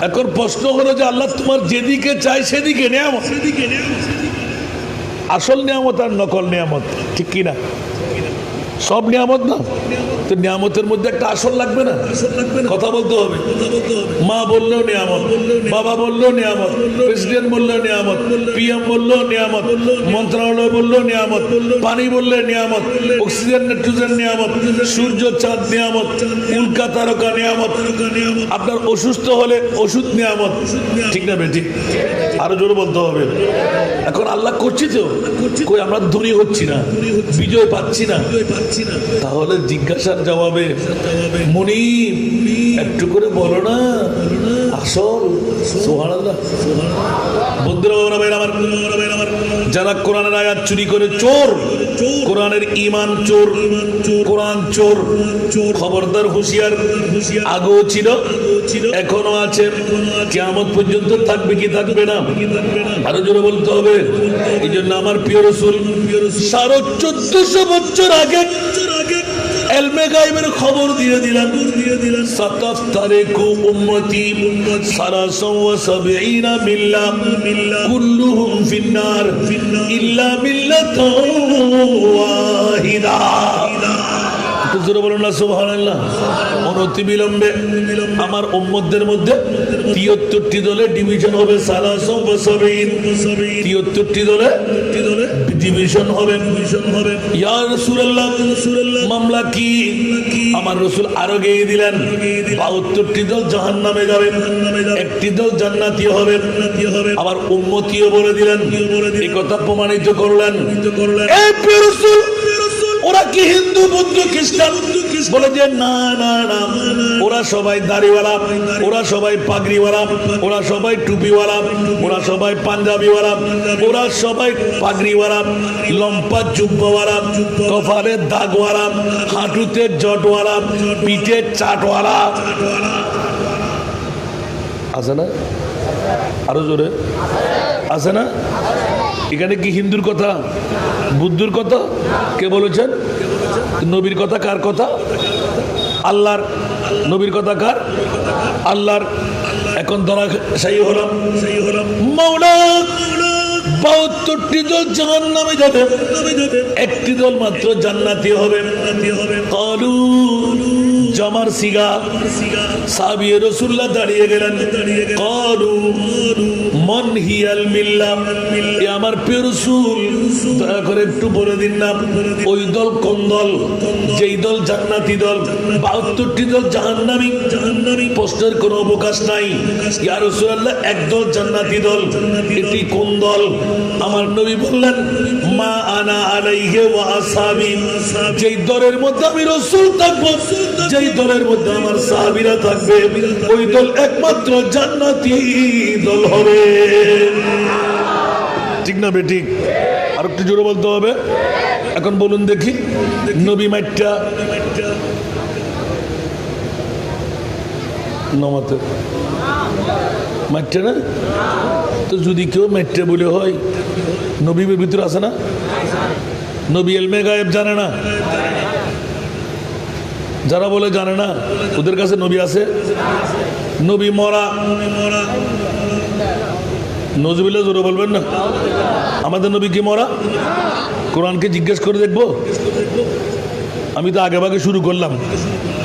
এখন প্রশ্ন হলো যে আল্লাহ তোমার যেদিকে চায় সেদিকে নিয়ামত, আসল নিয়ামত আর নকল নিয়ামত, ঠিক কিনা? সব নিয়ামত না, তো নিয়ামতের মধ্যে একটা আসল লাগবে না? কথা বলতে হবে। মা বললেও নিয়ামত, বাবা বললেও নিয়ামত, প্রেসিডেন্ট বললেও নিয়ামত, পিএম বললেও নিয়ামত, মন্ত্রণালয় বললেও নিয়ামত, পানি বললে নিয়ামত, অক্সিজেন নাইট্রোজেন নিয়ামত, সূর্য চাঁদ নিয়ামত, উল্কা তারকা নিয়ামত, আপনার অসুস্থ হলে ওষুধ নিয়ামত, ঠিক না বেটি? আরো জোরে বলতে হবে। এখন আল্লাহ করছি তো, কই আমরা ধনী হচ্ছি না, বিজয় পাচ্ছি না, তাহলে জিজ্ঞাসার জবাবে মুনিব একটু করে বলো না আসল। সুবহানাল্লাহ। বন্ধুরা আমার, যারা কোরআনের আয়াত চুরি করে চোর, কোরআনের ঈমান চোর, কোরআন চোর, খবরদার হুঁশিয়ার। আগেও ছিল, এখনো আছে, কিয়ামত পর্যন্ত থাকবে কি থাকবে না? আরো জোরে বলতে হবে। এই জন্য আমার প্রিয় রাসূল 1450 বছর আগে এলমে গায়বের খবর দিয়ে দিলেন, সাতাফতারিকু উম্মতি সালাসাও ওয়া সাবঈনা মিল্লা কুল্লুহুম ফিন্নার ইল্লা মিল্লাতান ওয়াহিদা। জোরে বলুন না সুবহানাল্লাহ। অনতি বিলম্বে আমার উম্মতদের মধ্যে 73টি দলে ডিভিশন হবে, সালাসাও ওয়া সাবঈন, 73টি দলে ডিভিশন হবে। ইয়া রাসূলুল্লাহ, মামলা কি? আমার রাসূল আরো গিয়ে দিলেন 72টি দল জাহান্নামে যাবে, একটি দল জান্নাতি হবে। আবার উম্মতিও বলে দিলেন, এই কথা প্রমাণিত করলেন। এই প্রিয় রাসূল, ওরা কি হিন্দু, বৌদ্ধ, খ্রিস্টান? বলে যে না না না, ওরা সবাই দাড়িওয়ালা, ওরা সবাই পাগড়িওয়ালা, ওরা সবাই টুপিওয়ালা, ওরা সবাই পাঞ্জাবিওয়ালা, ওরা সবাই পাগড়িওয়ালা, লম্পা জুব্বাওয়ালা, কপালে দাগওয়ালা, হাঁটুতে জটওয়ালা, পিঠে চাটওয়ালা। আছে না? আরো জোরে আছে না? এখানে কি হিন্দুর কথা, বুদ্ধুর কথা? কে বলেছেন? নবীর কথা কার কথা? আল্লাহর। নবীর কথা কার? আল্লাহর। এখন ধরা সেই হলাম মাওলা 72টি দল জাহান্নামে যাবে, একটি দল মাত্র জান্নাতি হবে। কালু জামার সিগা, সাহাবী রাসূলুল্লাহ দাঁড়িয়ে গেলেন। কালু মান হিয়াল মিল্লা, এ আমার প্রিয় রাসূল দয়া করে একটু বলে দিন না ওই দল কোন দল, যেই দল জান্নাতি দল, 72টি দল জাহান্নামী। প্রশ্নের কোনো অবকাশ নাই। ইয়া রাসূলুল্লাহ, এক দল জান্নাতি দল, এটি কোন দল? আমার নবী বললেন, মা আনা আলাইহি ওয়া আসহাবি, যেই দলের মধ্যে আমি রাসূল থাকবো, যেই দলের মধ্যে আমার সাহাবীরা থাকবে, ওই দল একমাত্র জান্নাতি দল হবে। ঠিক না বেঠিক? আর একটু জোরে বলতে হবে। এখন বলুন দেখি, নবী মাইটটা নমাতে মাইটটা না, তো যদি কেউ মাইটটা বলে হয়, নবীর ভিতরে আছে না? নবী ইলমে গায়েব জানে না? যারা বলে জানে না, ওদের কাছে নবী আছে? নবী মরা, নজরুল্লাহ জোরে বলবেন না। আমাদের নবী কি মরা? কোরআনকে জিজ্ঞেস করে দেখবো। আমি তো আগে ভাগে শুরু করলাম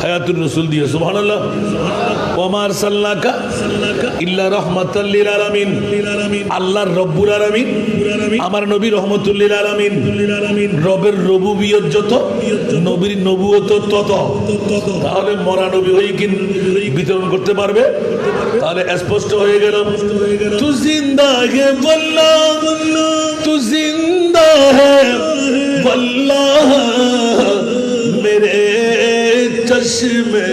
হায়াতুর রাসূল দিয়ে সুবহানাল্লাহ ওয়া মা আরসালনাকা ইল্লা রাহমাতাল লিল আলামিন আল্লাহর রব্বুল আলামিন আমার নবী রহমাতুল লিল আলামিন রবের রুবুবিয়ত যত নবীর নবুয়ত তত তাহলে মরা নবী হয়ে কি বিতরণ করতে পারবে তাহলে স্পষ্ট হয়ে গেল তু জিন্দা হে বল্লাহ তু জিন্দা হে বল্লাহ मेरे चश्मे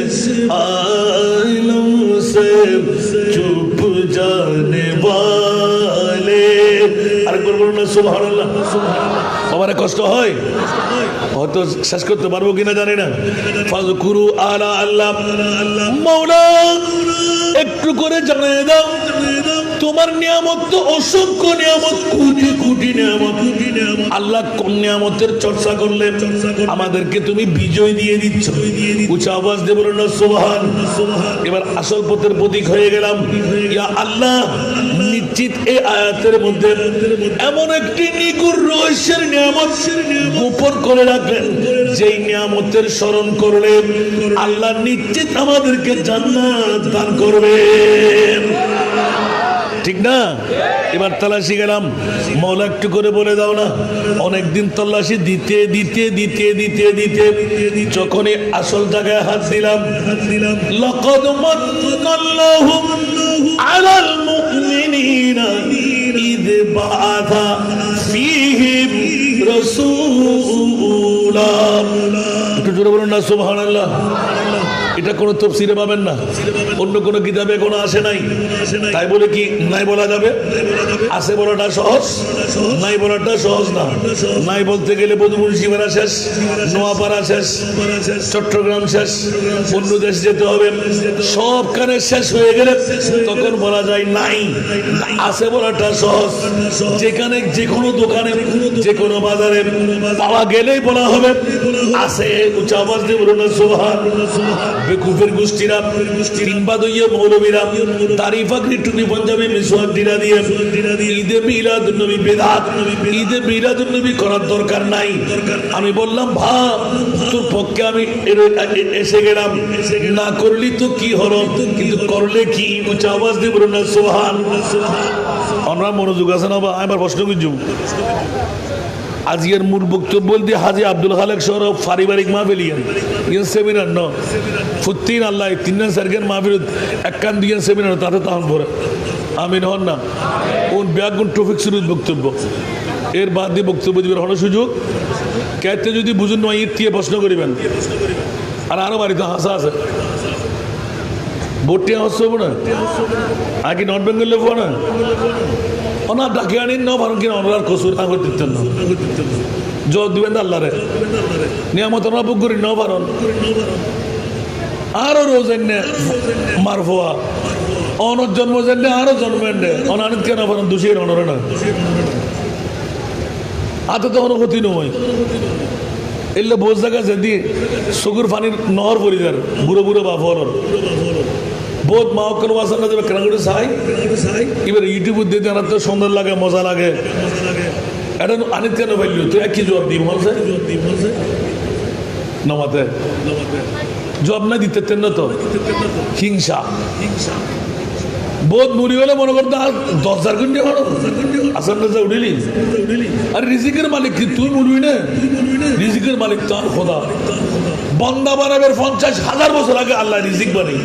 आलम से चुप जाने वाले আর বলবো না সুবহানাল্লাহ আমার কষ্ট হয় হয়তো শেষ করতে পারবো কিনা জানি না ফাজকুরু আলা আল্লাহ মাওলা একটু করে জানিয়ে দাও তোমার নিয়ামত তো অসংখ্য নিয়ামত কোটি কোটি নিয়ামত আল্লাহ কোন নিয়ামতের চর্চা করলে আমাদেরকে তুমি বিজয় দিয়ে দিচ্ছ উচ্চ আওয়াজ দিয়ে বলো না সুবহান এবার আসল পথের প্রতীক হয়ে গেলাম ইয়া আল্লাহ নিশ্চিত এই আয়াতের মধ্যে এমন একটি নিগুড় রহস্যের নিয়ামত গোপন করে রাখলেন যেই নিয়ামতের স্মরণ করলে আল্লাহ নিশ্চিত আমাদেরকে জান্নাত দান করবেন ঠিক না এবার তল্লাশি গেলাম মওলা একটু করে বলে দাও না অনেকদিন তল্লাশি দিতে দিতে দিতে দিতে দিতে যখনই আসল জায়গায় হাত দিলাম লাকাদ মান্নাল্লাহু আলাল মুমিনিনা ইদ বাআথা ফীহিম রাসূলা একটু জোরে বলুন না সুবহানাল্লাহ এটা কোন তাফসীরে পাবেন না অন্য কোন কিতাবে কোনো আসে নাই তাই বলে কি নাই বলা যাবে আছে বলাটা সহজ নাই বলাটা সহজ না নাই বলতে গেলে বদমুন্সিপাড়া শেষ নোয়াপাড়া শেষ চট্টগ্রাম শেষ অন্য দেশ যেতে হবে সবখানে শেষ হয়ে গেলে তখন বলা যায় নাই আছে বলাটা সহজ যেখানে যে কোনো দোকানে যে কোনো বাজারে পাওয়া গেলেই বলা হবে আছে উচ্চ আওয়াজ দিয়ে বলুন না সুবহানাল্লাহ বেকুফের গোষ্ঠীরা তিনবাদইয়া মৌলবীরা তারিফা কৃটুনি পঞ্জাবি মিসওয়াক দিরা দিয়ে ঈদে মিলাদুন নবী বেদাত ঈদে মিলাদুন নবী করার দরকার নাই আমি বললাম ভাব তোর পক্ষে আমি এসে গেলাম না করলি তো কি হলো কিন্তু করলে কি উচ্চ আওয়াজ দিয়ে বলুন না সুবহানাল্লাহ আমরা মনোযোগ আছে না বা আমার প্রশ্ন করছি আজকের মূল বক্তব্য বলতে হাজি আব্দুল খালেক সৌরভ পারিবারিক মাহফিলিয়ান ইয়েন সেমিনার ন ফুত্তিন আল্লাহ তিনজন সার্গেন মাহফিল একখান দিয়েন সেমিনার তাতে তাহন ভরে আমিন হন না ওন ব্যাগুন টপিক শুরু বক্তব্য এর বাদ দিয়ে বক্তব্য দিবেন হলো সুযোগ কেতে যদি বুঝুন নয় ঈদ দিয়ে প্রশ্ন করিবেন আর আরো বাড়িতে হাসা আছে ভোটটি হাসতে হবো না আর কি নন বেঙ্গলে হবো না ওনার ডাকে আনি ন ভারণ কিনা ওনার কসুর আঙুর দিতেন না জোর দিবেন আল্লাহরে নিয়ামত ওনার বুক করি ন ভারণ আরো রোজ এনে মারফোয়া অনর জন্ম জেনে আরো জন্ম এনে অনানিত কেন ভারণ দোষী অনরে না আতে তো অনুভূতি নয় এলে বোঝ জায়গা যদি চকুর পানির নহর পরি যার বুড়ো বুড়ো বা ফলর বহুত মা অক্কর বাসন না যাবে কেন করে চাই এবার ইউটিউব দিতে আমার তো সুন্দর লাগে মজা লাগে এটা আনিত কেন পাইলি তুই এক কি জবাব দিই বলছে নমাতে জবাব না দিতে না তো হিংসা বহুত মুড়ি হলে মনে করতে 10,000 ঘন্টা ভালো আসাম রাজা উঠিলি আর রিজিকের মালিক কি তুই মুড়বি না রিজিকের মালিক তার খোদা বন্দা বানাবের 50,000 বছর আগে আল্লাহ রিজিক বানাই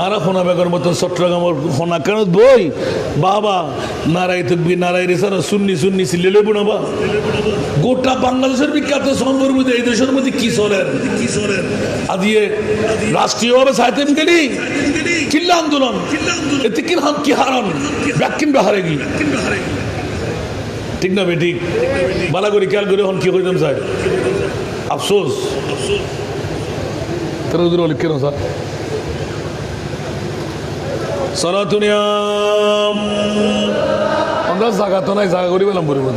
আর ফোনা বেগর মতো চট্টগ্রামের ফোনা কেন বই বাবা নারাই থাকবি নারাই রেসার সুন্নি সুন্নি সিলে লেবু না বা গোটা বাংলাদেশের বিখ্যাত সম্পর্ক এই দেশের মধ্যে কি চলেন আদিয়ে রাষ্ট্রীয়ভাবে সাহিত্য গেলি কিল্লা আন্দোলন এতে কি হাম কি হারান ব্যাকিন বাহারে গি ঠিক না বেঠিক বালা করে খেয়াল করে হন কি হইতাম চাই আফসোস তেরো দূর হলে কেন স্যার সলাতুনিয়াম আমরা জায়গা তো নাই জায়গা করি পেলাম পরিবার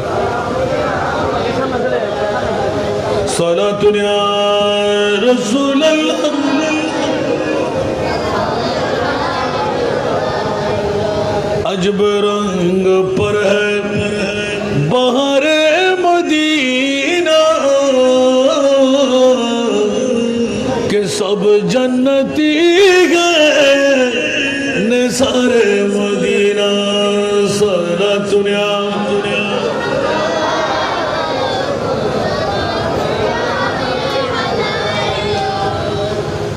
সলাতুনিয়া রাসূলুল্লাহ अजब रंग पर है बहारे मदीना जन्नती गए निसारे मदीना सारा दुनिया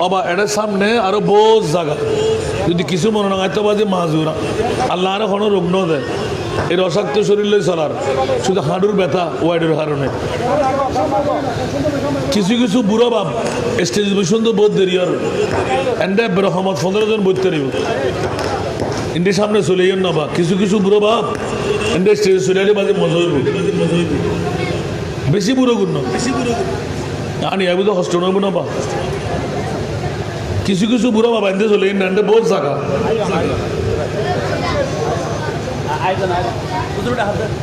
अबा एडे सामने आरो बहुत জায়গা যদি কিছু মনে না হয়তো বাজে মাজুরা আল্লাহ আর কোনো রোগ ন দেয় এর অশাক্ত শরীর লই চলার শুধু হাঁটুর ব্যথা ওয়াইডের কারণে কিছু কিছু বুড়ো বাপ স্টেজ বসুন তো বহুত দেরি আর এন্ডে রহমত 15 জন বইতে রইব ইন্ডে সামনে চলে যান না বা কিছু কিছু বুড়ো বাপ এন্ডে স্টেজ চলে আলে বাজে মজা হইব বেশি বুড়ো গুণ আনি আবু তো কষ্ট নব না বা কিছু কিছু বুড়ো বাবা এন্ডে চলে এন্ডে বহুত জায়গা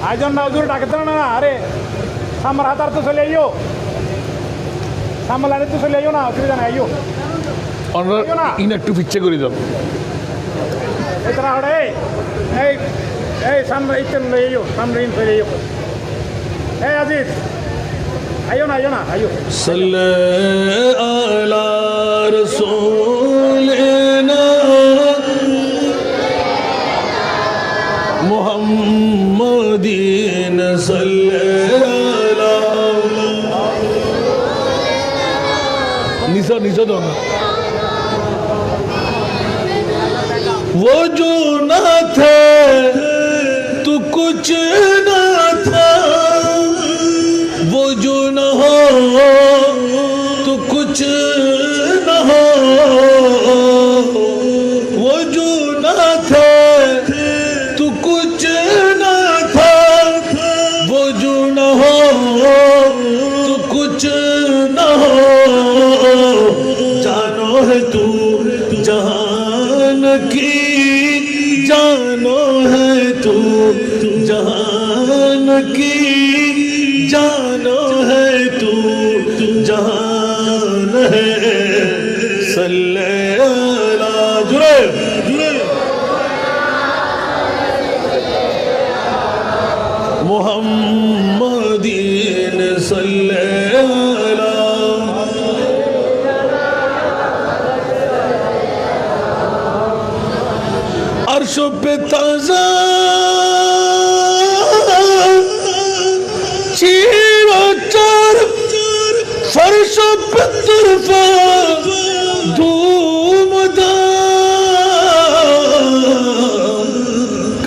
আইজন না হুজুর ডাকতে না আরে সামর হাতার তো চলে আইও সামলারে তো চলে আইও না অসুবিধা নাই আইও আমরা ইন একটু পিচ্ছে করে দাও এই তারা হড়ে এই এই সামনে ইতেন লই আইও সামনে ইন চলে আইও এই আজিজ আইও না আইও সাল্লাল্লাহু আলা রাসূলিনা मुहम्मदीन निशा निशा दो ना वो जो न थे तो कुछ न था वो जो न हो तो कुछ न हो वो जो न थे तो कुछ न था वो जो न हो तो कुछ न हो जानो है तू जहान की जानो है तू जहान की जानो है तू जहान है सल्लल्लाहु जुरे मुहम्मदीन सल्लल्लाहु अर्श पे ताज़ा चीरो चार फर्श पे तुरफा धूमदार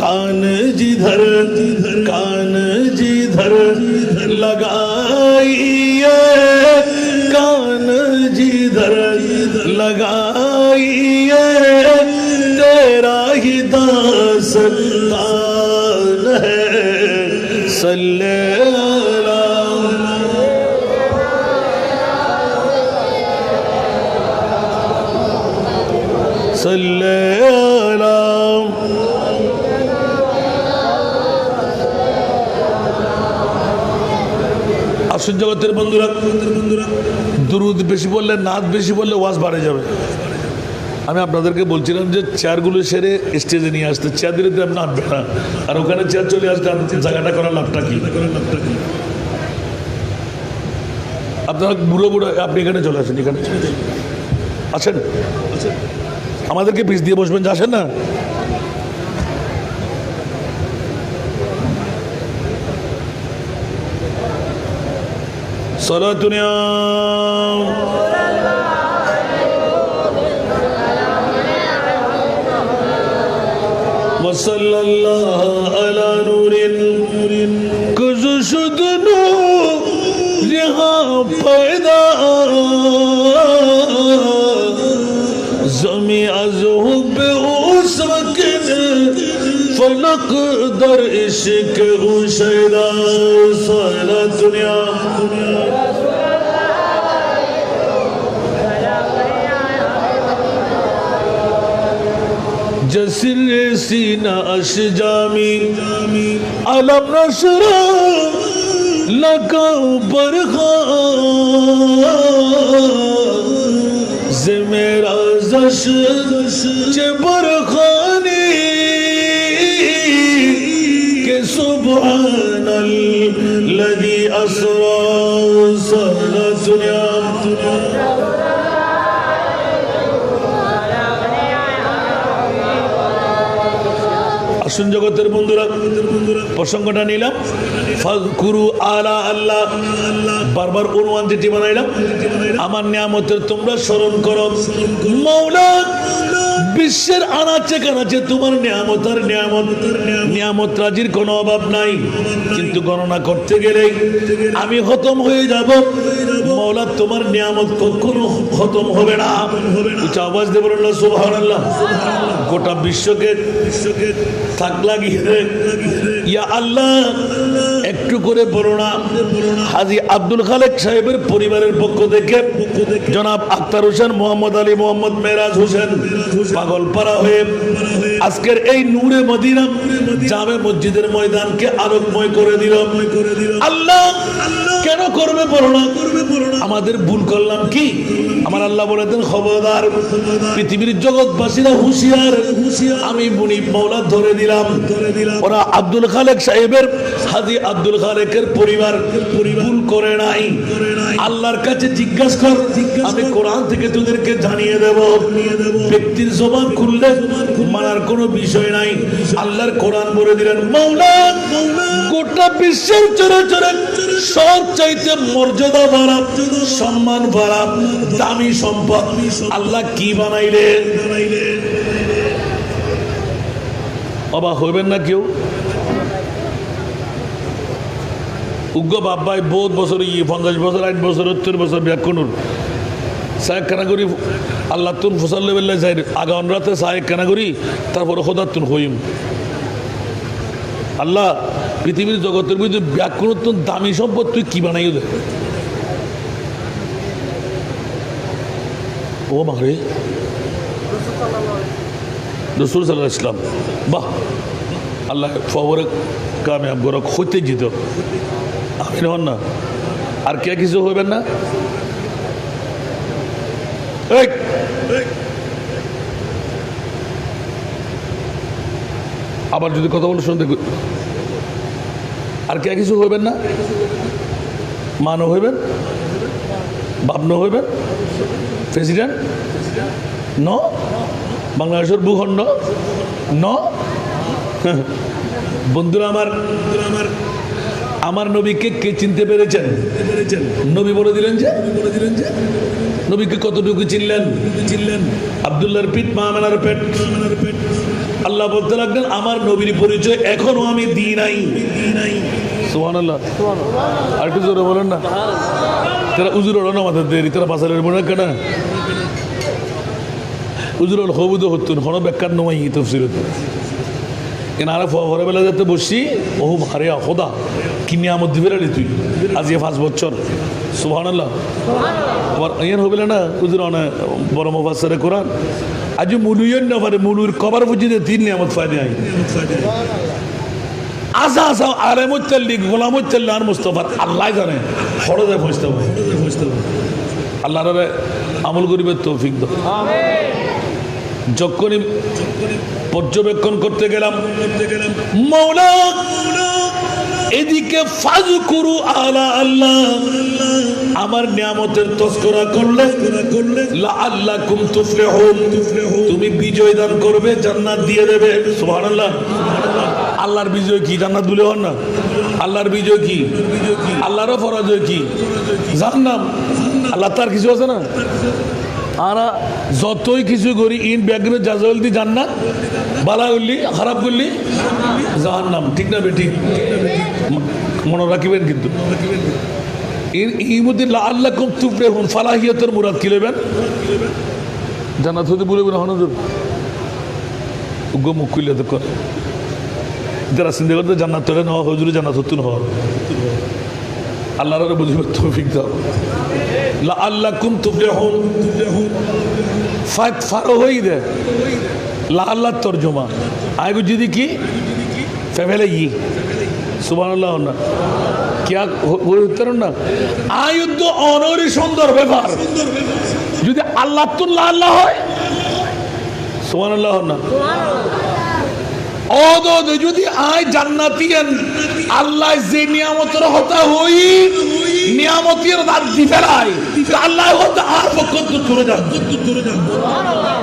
कान जिधर लगाइए कान जिधर लगाइए तेरा ही दास्तान है सल्लल्लाहु আসুন জগতের বন্ধুরা দুরুদ বেশি বললে নাদ বেশি বললে ওয়াজ বাড়ে যাবে আমি আপনাদেরকে বলছিলাম যে চেয়ারগুলো সেরে স্টেজে নিয়ে আসতে চেয়ার দিলে আপনি নামবে না আর ওখানে চেয়ার চলে আসলে জায়গাটা করার লাভটা কি আপনারা বুড়ো আপনি এখানে চলে আসেন এখানে আছেন আমাদেরকে পিস দিয়ে বসবেন যে আসেন না সালাতুনিয়া وصلى الله على نور كزشد نورها پیدا زمی از حب اس وقت فلق در عشق او شیدا سارا دنیا جسر سینہ اشجامی علم نشرہ لکا برخان زمیرا زش چه برخانی کہ سبحان الذي اسرا سارا دنیا আসুন জগতের বন্ধুরা, প্রসঙ্গটা নিলাম ফাযকুরু আলা আল্লাহ, বারবার অনুমান যেটি বানাইলাম, আমার নিয়ামতের তোমরা স্মরণ করো। মাওলা বিশ্বের আনাচে কানাচে তোমার নিয়ামত আর নিয়ামত রাজির কোনো অভাব নাই, কিন্তু গণনা করতে গেলে আমি খতম হয়ে যাব। মাওলা তোমার নিয়ামত কখনো খতম হবে না। উচ্চ আওয়াজ দিয়ে বলুন না সুবহানাল্লাহ। গোটা বিশ্বকে থাক লাগিয়ে ইয়া আল্লাহ একটু করে বলো না। হাজী আব্দুল খালেক সাহেবের পরিবারের পক্ষ থেকে জনাব আখতার হোসেন, মোহাম্মদ আলী, মোহাম্মদ মেরাজ হোসেন পাগলপাড়া হয়ে আজকের এই নূরে মদিনা জামে মসজিদের ময়দানকে আলোকময় করে দিল। আল্লাহ কেন করবে বলো না, আমাদের ভুল করলাম কি? আমার আল্লাহ বলে দেন খবরদার, পৃথিবীর জগৎবাসীরা হুঁশিয়ার, আমি মুনিব মাওলা ধরে দিলাম। ওরা আব্দুল খালেক সাহেবের, হাজী আব্দুল খালেকের পরিবার ভুল করে নাই। আল্লাহর কাছে জিজ্ঞাসা কর, আমি কোরআন থেকে তোদেরকে জানিয়ে দেব। ব্যক্তির জবান খুললে মানার কোনো বিষয় নাই। আল্লাহর কোরআন বলে দিলেন, মাওলা গোটা বিশ্বের চরাচরে সব চাইতে মর্যাদা বাড়া, সম্মান বাড়া, দামি সম্পদ আল্লাহ কি বানাইলে? অবাক হইবেন না কেউ। উগ্র বাব্বাই বহুত বছর 50 বছর 60 বছর 70 বছর ব্যাকুনুর সাহেব কানাগরি আল্লাহ তুন ফসল বেল্লা যাই আগা অনরাতে সাহেব কানাগরি, তারপরে খোদার তুন হইম। আল্লাহ পৃথিবীর জগতের মধ্যে ব্যাকুনুর তুন দামি সম্পদ তুই কি বানাই দে? ও মারে রসুল সাল্লাল্লাহু আলাইহি ওয়াসাল্লাম, বাহ আল্লাহ ফবরে কামিয়াব গরক হইতে জিত। আমিন হন না। আর কে কিছু হইবেন না? আবার যদি কথা বলে শুনতে, আর কে কিছু হইবেন না? মানও হইবেন, বাপনও হইবেন, প্রেসিডেন্ট ন, বাংলাদেশের ভূখণ্ড ন। বন্ধুরা আমার নবীকে কে চিনতে পেরেছেন? নবী বলে দিলেন যে নবীকে কতটুকু চিনলেন? আব্দুল্লাহর পিঠ, মা আমেনার পেট। আল্লাহ বলতে লাগলেন, আমার নবীর পরিচয় এখনো আমি দিই নাই। সুবহানাল্লাহ। আর একটু জোরে বলেন না। তারা উজুর ওড়ানো আমাদের দেরি, তারা বাসালের মনে কেনা উজুর হবুদ হতুন হন ব্যাখ্যার নয় তফসিরত কেন আর ভোরবেলা যাতে বসছি, ও ভারে খোদা কি নিয়ামত দিবে রে তুই আজ 5 বছর। সুবহানাল্লাহ। আবার ইয়ান হবে না উজুর বড় মুফাসসিরে কোরআন আজ মুলুয়ন না পারে, মুলুর কবর বুঝিতে 3 নিয়ামত ফায়দা আই আসা আলেমুচ্চাল্লি গোলামুচ্চাল্লি আর মুস্তফার আল্লাহ জানে হরদে ফসতে হবে। আল্লাহর আমল করিবার তৌফিক দাও। যখনই পর্যবেক্ষণ করতে গেলাম, মাওলা এদিকে ফাযকুরু আলা আল্লাহ, আমার নিয়ামতের তযকরা করলে লাআল্লাকুম তুফলিহুন, তুমি বিজয় দান করবে, জান্নাত দিয়ে দেবে। সুবহানাল্লাহ। আল্লাহর বিজয় কি? জান্নাত বলে হন না। আল্লাহর বিজয় কি? আল্লাহরও পরাজয় কি? জাহান্নাম। আল্লাহ তার কিছু আছে না? আর যতই কিছু করি ইন ব্যাগরে জাজাল দি জান্নাত, বালা করলি খারাপ করলি জাহান্নাম। ঠিক না বেটি? মনে রাখিবেন কিন্তু এই মধ্যে লাআল্লাকুম তুফলিহুন ফালাহিয়াতের মুরাদ কি লইবেন? জান্নাত হতে বলবেন হন উগ্র মুখ খুললে তো করে যারা চিন্তা করতে জান্নাত তোলে নেওয়া হুজুরে জান্নাত হতুন হওয়ার আল্লাহর বুঝিবার তৌফিক দাও। লাআল্লাকুম তুফলিহুন ফাত ফারো হই দে লাআল্লাহ তরজমা আইগো যদি কি ফেলে ই সুবহানাল্লাহ না क्या উত্তর না আয়ুদ্ধ অনরি সুন্দর ব্যাপার যদি আল্লাহ তুল্লাহ আল্লাহ হয় সুবহানাল্লাহ না ওদ যদি আয় জান্নাতিয়ান আল্লাহ যে নিয়ামতের হতা হই নিয়ামতের দাঁত দি ফেলাই আল্লাহ হতে আর পক্ষ দূরে যান সুবহানাল্লাহ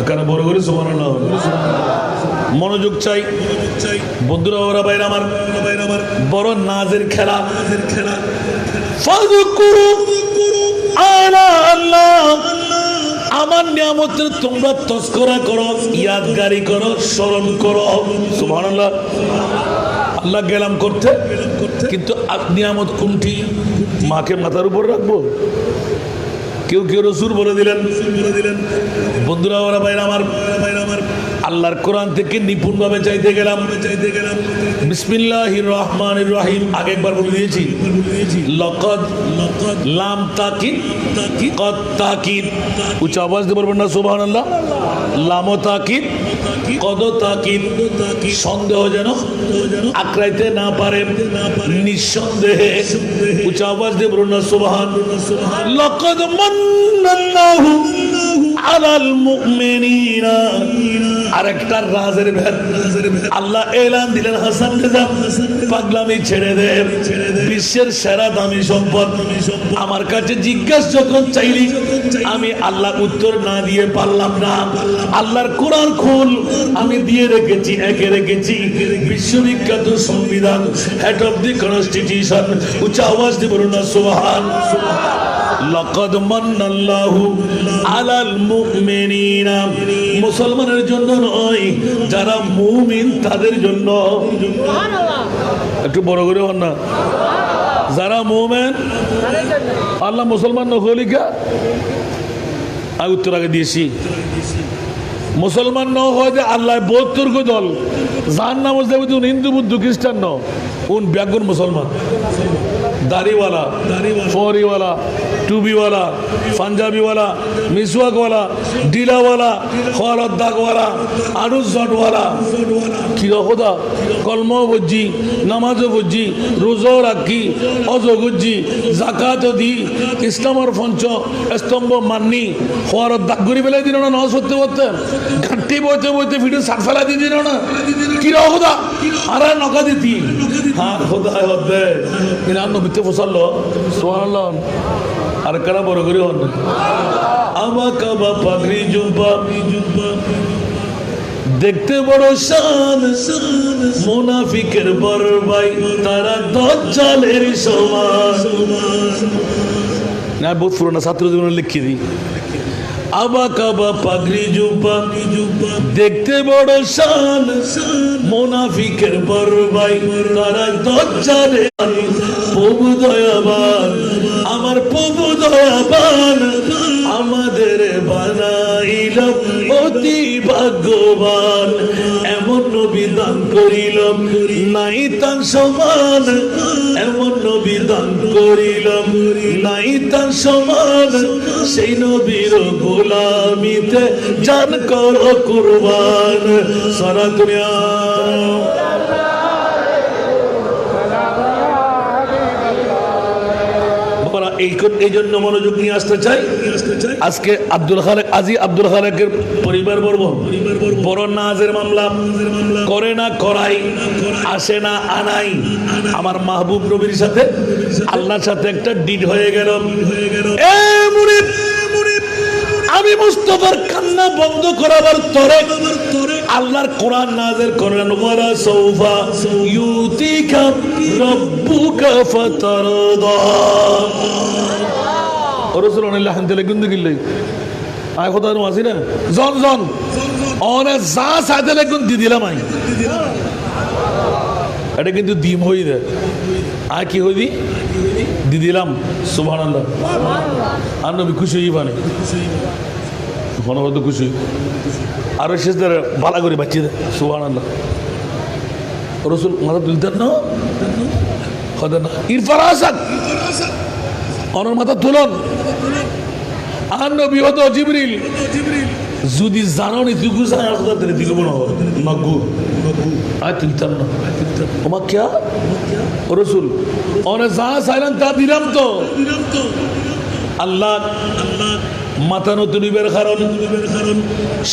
কেন বড় করে সুবহানাল্লাহ মনোযোগ চাই বন্ধুরা, ওরা বাইরে আমার বড় নাজের খেলা। ফাযকুরু আলা আল্লাহ, আমার নিয়ামতের তোমরা তস্করা করো, ইয়াদগারি করো, স্মরণ করো। সুবহানাল্লাহ। আল্লাহ গেলাম করতে, কিন্তু নিয়ামত কোনটি? মাকে মাথার উপর রাখবো? কেউ কেউ রসুল বলে দিলেন। বন্ধুরা, ওরা বাইরে আমার আল্লাহর কোরআন থেকে নিপুণ ভাবে চাইতে গেলাম। বিসমিল্লাহির রহমানির রহিম আগে একবার বলে দিয়েছি। লাকাদ, লাম তাকিদ, কদ তাকিদ, উচ্চ আওয়াজ দিয়ে বলবেন না সুবহানাল্লাহ। লাম তাকিদ, কদ তাকিদ, সন্দেহ যেন আক্রাইতে না পারে, নিঃসন্দেহে। উচ্চ আওয়াজ দিয়ে বলুন না সুবহান। লাকাদ মান্নাল্লাহু আলাল মুমিনিনা। আরেকটা রাজের ভেদ আল্লাহ এলান দিলেন, হাসান রেজা পাগলামি ছেড়ে দে, বিশ্বের সেরা দামি সম্পদ আমার কাছে জিজ্ঞাসা যখন চাইলি আমি আল্লাহ উত্তর না দিয়ে পারলাম না। আল্লাহর কোরআন খুল, আমি দিয়ে রেখেছি, একে রেখেছি বিশ্ববিখ্যাত সংবিধান, হেড অফ দি কনস্টিটিউশন। উচ্চ আওয়াজ দিয়ে বলুন না সুবহান। লাকাদ মান্নাল্লাহু আলাল মুমিনিনা, মুসলমানের জন্য নয়, যারা মুমিন তাদের জন্য। একটু বড় করে হন না। যারা মুমিন, আল্লাহ মুসলমান নখলিকা আমি উত্তর আগে দিয়েছি। মুসলমান ন হয় যে আল্লাহ 72 গো দল, যার নাম হচ্ছে হিন্দু বুদ্ধ খ্রিস্টান ন উন ব্যাগুন মুসলমান। দাড়িওয়ালা, ফরিওয়ালা, টুবিওয়ালা, পাঞ্জাবিওয়ালা, মিসওয়াকওয়ালা, ডিলাওয়ালা, খোয়ার দাগওয়ালা, আরুজ জটওয়ালা, কিরা খোদা কলমাও বুঝি, নামাজও বুঝি, রোজাও রাখি, অজও বুঝি, জাকাতও দি, ইসলামের পঞ্চ স্তম্ভ মাননি, খোয়ার দাগ ঘুরি বেলায় দিল না, নজ করতে করতে ঘাটতি বইতে বইতে ভিডিও সাত ফেলা দিয়ে দিল না, কিরা খোদা আর নকা দিতি। হ্যাঁ খোদা হবে কিনা নবীতে ফসাল্লো সুবহানাল্লাহ। আর কারা বড় করে হন আমা কাবা পাগড়ি জুব্বা, দেখতে বড় শান, মুনাফিকের বড় ভাই তারা দাজ্জালের সমান। না বহুত পুরোনো ছাত্র জীবনে লিখিয়ে দিই। আবা কাবা পাগড়ি জুব্বা, দেখতে বড় শান, মুনাফিকের বড় ভাই তারা দাজ্জালের। প্রভু দয়াবান, আমার প্রভু দয়াবান, আমাদের বানাইল অতি ভাগ্যবান। এমন নবী দান করিল নাই তার সমান, এমন নবী দান করিল নাই তার সমান। সেই নবীর গোলামিতে জান করো কুরবান। সারা দুনিয়া এই জন্য মনোযোগ নিয়ে আসতে চাই। আজকে আব্দুল খালেক, আজি আব্দুল খালেকের পরিবার বর্গ বড় নাজের মামলা করে না করাই, আসে না আনাই। আমার মাহবুব নবীর সাথে আল্লাহর সাথে একটা ডিড হয়ে গেল। আমি মুস্তাফার কান্না বন্ধ করাবার তরে আল্লাহর কোরআন নাযিল করেন, ওয়ালা সাউফা ইউতিকা রাব্বুকা ফাতারদা। রাসূলুল্লাহ হামদুলিল্লাহ গুন্দ গিল্লাই আয় খোদা নো আসি না জন জন ওরে যা সাথে লাগুন দি দিলাম আই। এটা কিন্তু ডিম হই দে আয় কি হই দি দিলাম। সুবহানাল্লাহ। আর নবী খুশি হই বানে মনে খুশি আরো শেষ ধরে ভালো করে বাচ্চি দেয়। সুবহানাল্লাহ। রসুল মাথা তুলতেন না, হতেন না ইরফার আসাদ অনর মাথা তুলন। আর নবী হতো জিবরিল, যদি জানো নি তুই গুছায় আসতে তেরে দিল মনে হয় নগু আয় তুলতেন না। ওমা ক্যা রসুল অনে যা চাইলেন তা দিলাম তো। আল্লাহ মাথা নতুনিবের কারণ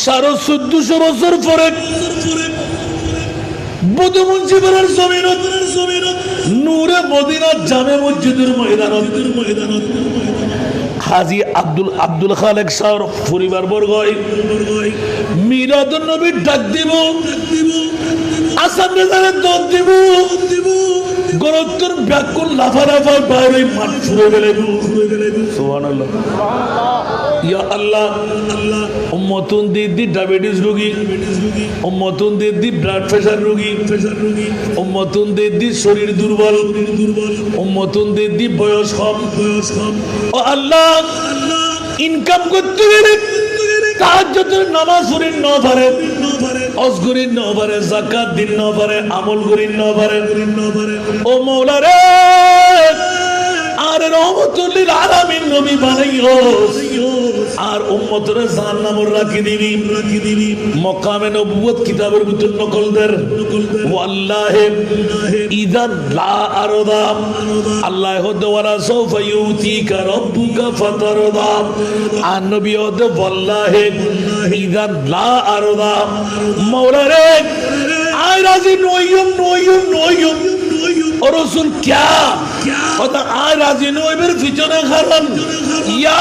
1450 বছর পরে বদমুঞ্জিবের জমিনত নূরে মদিনা জামে মসজিদের ময়দানত হাজি আব্দুল খালেক স্যার পরিবার বর্গই মিলাদুন নবীর ডাক দিব আসাম রেজারে দোষ দিব গরত্তর ব্যাকুল লাফালাফায় বাইরে মাঠ ছুড়ে গেলে সুবহানাল্লাহ ইয়া আল্লাহ উম্মতুন দিদি ডায়াবেটিস রোগী উম্মতুন দিদি ব্লাড প্রেসার রোগী উম্মতুন দিদি শরীর দুর্বল উম্মতুন দিদি বয়স কম ও আল্লাহ ইনকাম করতে গেলে তাহাজ্জুদের নামাজ পড়ি ন পারে হজ করি ন পারে যাকাত দিন ন পারে আমল করি ন পারে ও মাওলা রে আর রহমতুল লিল আলামিন নবী বানাইও আর উম্মতরে জাহান্নামে রাখি দিবি মকামে নবুয়ত কিতাবের ভিতর নকল দের ওয়াল্লাহি ইযান লা আরদা আল্লাহ হদ ওয়ালা সাউফা ইউতিকা রাব্বুকা ফাতারদা আর নবী হদ ওয়াল্লাহি ইযান লা আরদা মাওলা রে আই রাজি নয়ুম ও রাসূল क्या কথা আই রাজি নইবের পিছনে কারণ ইয়া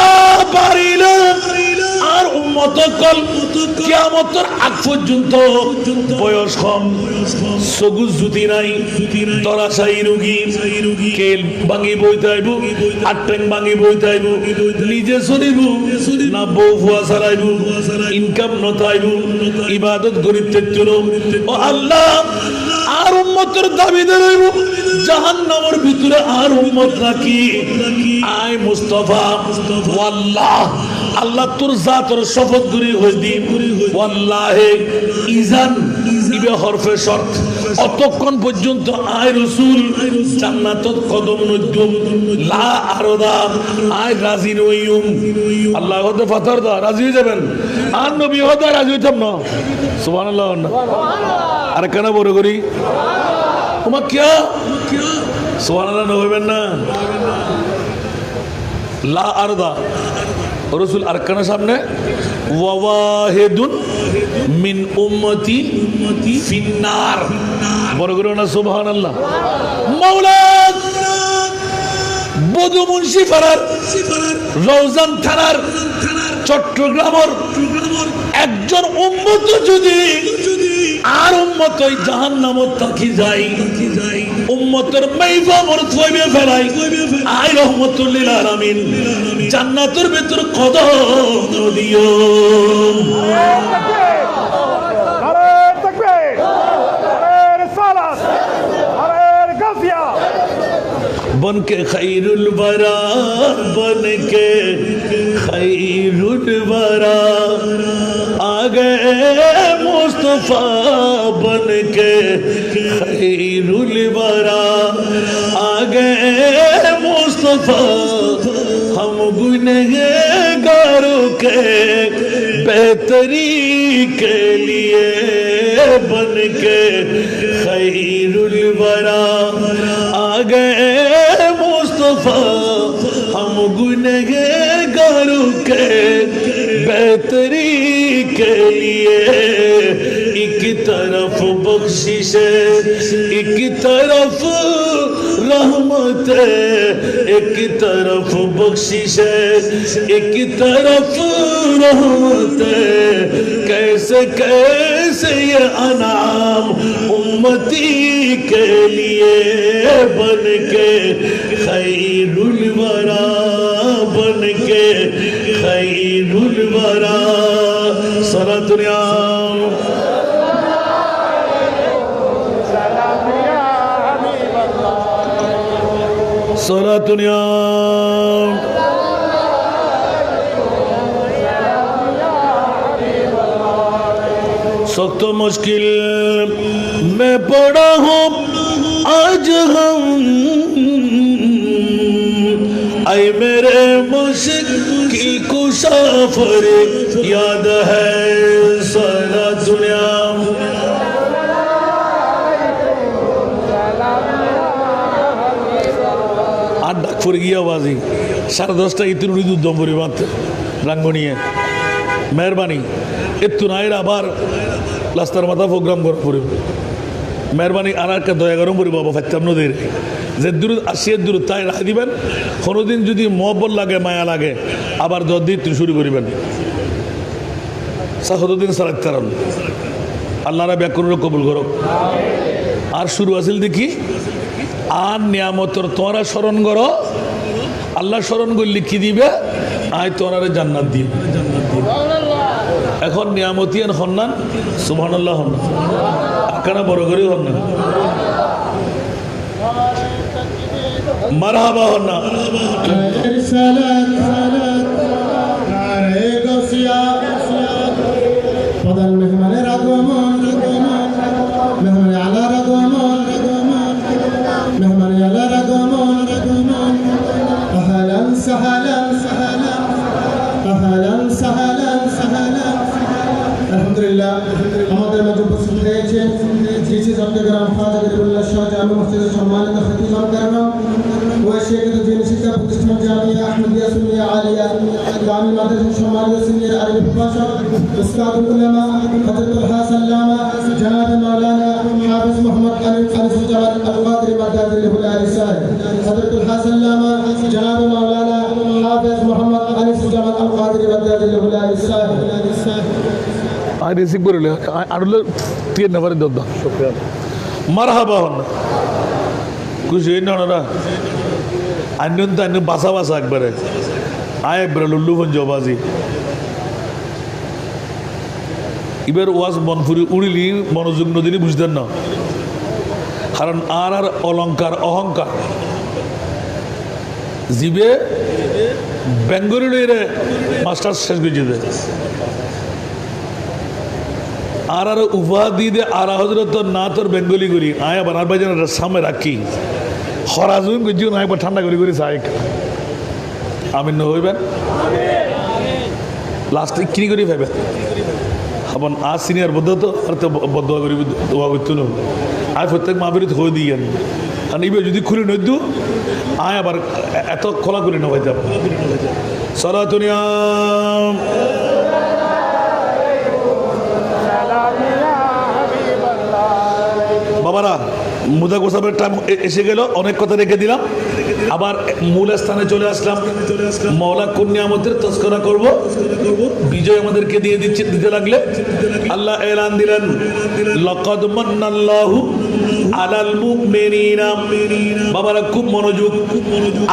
বারিলা আর উম্মত কল কিয়ামতের আগ পর্যন্ত বয়স কম সগুজ জুতি নাই দরাশাই রোগী কেল ভাঙি বইতাইব আট্টেং ভাঙি বইতাইব নিজে চলিব না বউ ফুয়া চালাইব ইনকাম নথাইব ইবাদত গরিবতে চলো ও আল্লাহ আর উম্মতের দাবি ধরইব জাহান্নামের ভিতরে আর উম্মত রাখি আয় মুস্তাফা ওয়াল্লাহ আল্লাহ তোর জাতের শপথ করি হইদি ওয়াল্লাহি ইজান ইবে হরফে শর্ত অতক্ষণ পর্যন্ত আয় রাসূল জান্নাতত কদম নদ্যম লা আরদা আয় রাজি নইয়ুম আল্লাহ হতে ফাতার দা রাজি হয়ে যাবেন আর নবী হতে রাজি হইতাম না সুবহানাল্লাহ আর কেন বড় করি তোমার क्या সুবহানাল্লাহ নবেন না লা আরদা রাসূল আরকানের সামনে ওয়াহিদুন মিন উম্মতি ফিন্নার বড় করে না সুবহানাল্লাহ মাওলা বদু মুন্সি পাড়ার রওজান থানার চট্টগ্রামের একজন উম্মত যদি আর উম্মত ওই জাহান্নামত থাকি যায় উম্মতের মাইফা মর থইবে ফেলাই আই রহমাতুল লিল আলামিন জান্নাতের ভিতর কদম দিও আরে তাকবীর আরে রিসালাত আরে গাফিয়া बन के खैरुल बरा बन के खैरुल बरा आ गए मुस्तफा बन के खैरुल बरा आ गए मुस्तफा हम गुनहगारों के बेहतरी के लिए बन के खैरुल बरा आ गए मुस्तफा हम गुनहगारों के बेहतरी के लिए एक तरफ बख्शिश एक तरफ रहमत एक तरफ बख्शिश एक तरफ रहमत कैसे कैसे ये अनाम उम्मती के लिए बन के खैरुल वरा बन के खैरुल वरा सारा दुनिया सारा दुनिया सख्त मुश्किल में पड़ा हूँ आज हम आए मेरे मुश्किल कुशा फरीक याद है सारा दुनिया আর ডাক পড়ে গিয়ে আওয়াজি 10:30 ইতির উড়ি দুধ দম্বরি মাত্র রাঙ্গনিয়ে মেহরবানি একটু নাইর আবার রাস্তার মাথা প্রোগ্রাম করে পড়ে মেহরবানি আর একটা দয়া গরম করি বাবা ফাইতাম নদীর যে দূর আসিয়ে দূর তাই রাখা দিবেন কোনোদিন যদি মহব্বত লাগে মায়া লাগে আবার যদি শুরু করিবেন কতদিন সারাক্তার আল্লাহরা ব্যাকরণ কবুল করো আর শুরু আসিল দেখি আর নিয়ামতর তোমরা স্মরণ করো আল্লাহ স্মরণ করলে কি দিবে আয় তোমরা জান্নাত দিবে এখন নিয়ামতি হন্নান সুবহানাল্লাহ হন্নান আকানা বড় করে হন্নান মারহাবা হন্না প্রধান মেহমানের আগমন মেহমান আলার আগমন মেহমান আলার আগমন আহলান সাহলান সাহলান আহলান সাহলান সাহলান আলহামদুলিল্লাহ আমাদের মাঝে উপস্থিত হয়েছেন জিসি চট্টগ্রাম খাজা গরিবুল্লাহ শাহ জামে মসজিদের সম্মানিত খতিবান কারণ ও শেখের দিন শিক্ষা প্রতিষ্ঠান জামিয়া আহমদিয়া সুন্নিয়া আলিয়া গ্রামীণ মাদ্রাসার সম্মানিত সিনিয়র আরবি প্রভাষক উস্তাদুল উলামা হযরতুল হাসাল্লামা জনাব মাওলানা হাফেজ মোহাম্মদ আনিসুজ্জামান আল কাদরি মাদাজিল্লাহুল আলিসায় হযরতুল হাসাল্লামা জনাব মাওলানা হাফেজ মোহাম্মদ আনিসুজ্জামান আল কাদরি মাদাজিল্লাহুল আলিসায় I receive Burle. I don't know. Never did that. Marhaba. Kuch ye na na. Anyon ta anyon basa basa akbare. Ay bralullu von jobazi. Iber was bonfuri urili monozug nodini bujden na. Karon ar olankar ohankar. Zibe Bengali loire masters shesh gojide. আর উপাধি দে আর হজরত না তোর Bengali করি আয় আবার আর বাজার সামনে রাখি হরাজুন গুজিও না একবার ঠান্ডা করি করি চাই আমি ন হইবেন লাস্টে কি করি ভাইবেন আপন আজ সিনিয়র বদ্ধ তো আর তো বদ্ধ করি দোয়া করতে না আয় প্রত্যেক মাহবিরত হয়ে দিয়ে আর ইবে যদি খুলে নদ্দু আয় আবার এত খোলা করি না ভাইতে সলাতুনিয়া বাবারা মুদা গোসাবের টাইম এসে গেল অনেক কথা রেখে দিলাম আবার মূল স্থানে চলে আসলাম মওলা কোন নিয়ামতের তস্করা করব বিজয় আমাদেরকে দিয়ে দিতে লাগলে আল্লাহ এলান দিলেন লাকাদ মান্নাল্লাহু আলাল মুমিনিনা বাবারা খুব মনোযোগ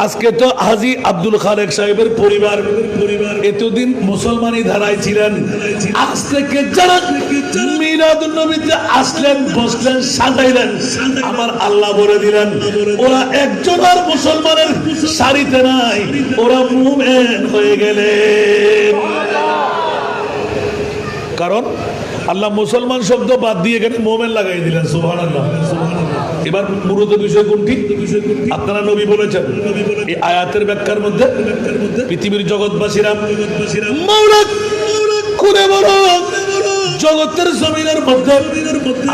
আজকে তো হাজী আব্দুল খালেক সাহেবের পরিবার এতদিন মুসলমানি ধারায় ছিলেন আজ থেকে যারা মিলাদুন নবীতে আসলেন বসলেন সাজাইলেন আমার আল্লাহ বলে দিলেন ওরা একজন আর মুসলমানের সারিতে নাই ওরা মুমিন হয়ে গেলেন কারণ আল্লাহ মুসলমান শব্দ বাদ দিয়ে এখানে মুমিন লাগাই দিলেন সুবহানাল্লাহ এবার মূলত বিষয় কোনটি আপনারা নবী বলেছেন এই আয়াতের ব্যাখ্যার মধ্যে পৃথিবীর জগৎবাসীরা মাওলা খুলে বলো জগতের জমিনের মধ্যে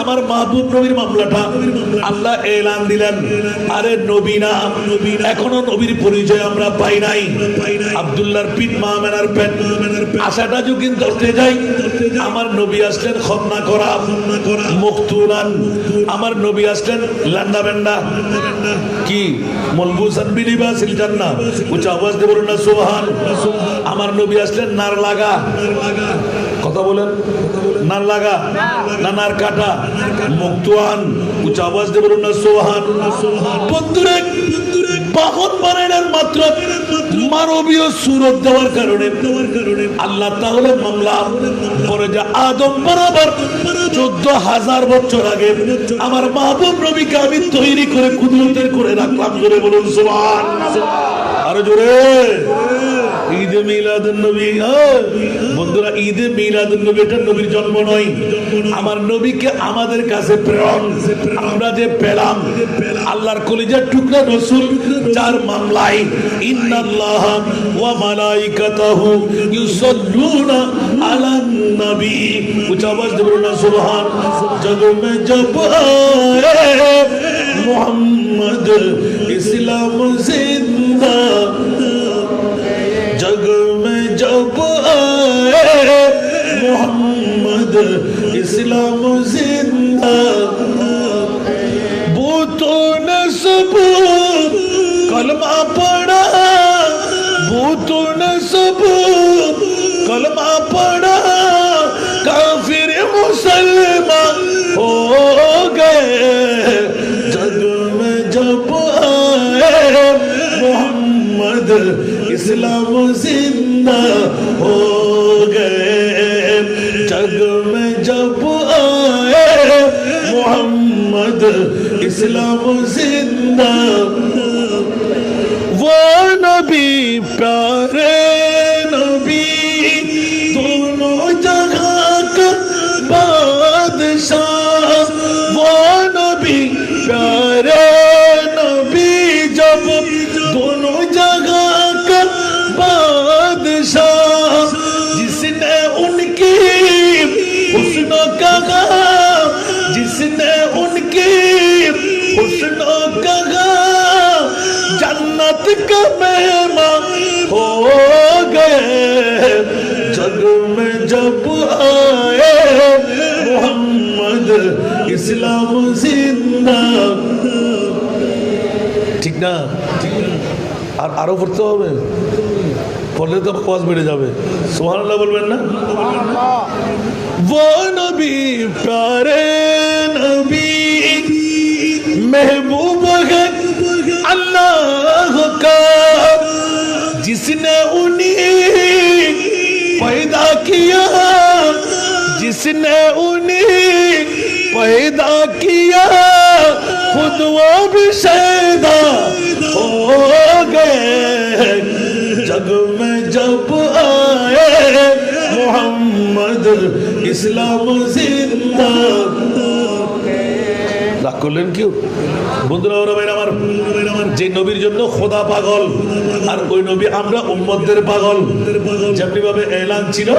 আমার মাহবুব নবীর মামলাটা আল্লাহ এলান দিলেন আরে নবী না এখনো নবীর পরিচয় আমরা পাই নাই আব্দুল্লাহর পিঠ মা মেনার পেট আশাটা যদি ধরতে যাই আমার নবী আসলেন খতনা করা মুকতুলান আমার নবী আসলেন লান্ডা বেন্ডা কি মলবুসান বিলিবাসিল জান্নাহ উচ্চ আওয়াজ দিয়ে বলুন না সুবহান আমার নবী আসলেন নার লাগা কথা বলেন নার লাগা না নার কাটা মুক্তান উচ্চ আওয়াজ দিয়ে বলুন না সুবহান বন্ধুরে বাহন বানানোর মাত্র মানবীয় সুরত দেওয়ার কারণে আল্লাহ তাহলে মামলা পরে যে আদম বরাবর 14,000 বছর আগে আমার মাহবুব নবীকে আমি তৈরি করে কুদরতের করে রাখলাম জোরে বলুন সুবহান আরো জোরে ঈদে মিলাদুন নবী বন্ধুরা ঈদে মিলাদুন নবী এটা নবীর জন্ম নয় আমার নবীকে আমাদের কাছে প্রেরণ আমরা যে পেলাম আল্লাহর কলিজার টুকরা রাসূল যার মামলায় ইন্নাল্লাহ ওয়া মালাইকাতাহু ইউসাল্লুনা আলান নবী উচ্চ আওয়াজ দিয়ে বলুন সুবহান জগ মে জব আয়ে মুহাম্মদ ইসলাম জিন্দা जग में जब आए मोहम्मद इस्लाम जिंदा जब कलमा पढ़ा काफिर मुसलमान हो गए जग में जब आए मोहम्मद इस्लाम जिंदा हो गए जग में जब आए मोहम्मद इस्लाम जिंदा वो नबी प्यारे नबी दोनों जगह का बादशाह वो नबी प्यारे नबी जब दोनों जगह का बादशाह जिसने उनकी हुस्न कहा जिसने उनकी हुस्न कहा जन्नत का मेहमान हो गए जग में जब आए मोहम्मद इस्लाम जिंदा ठीक ना আর আরো পড়তে হবে পড়লে তো আওয়াজ বেড়ে যাবে সুবহানাল্লাহ বলবেন না वो नबी प्यारे नबी महबूब है अल्लाह का जिसने उन्हें पैदा किया जिसने उन्हें पैदा किया खुद वो भी शैदा हो गए जग में जब आए मोहम्मद इस्लाम जिंदा রাগ করলেন কেউ বন্ধুরা ওরা ভাই আমার যে নবীর জন্য খোদা পাগল আর ওই নবী আমরা উম্মতদের পাগল যেমনি ভাবে এলান ছিল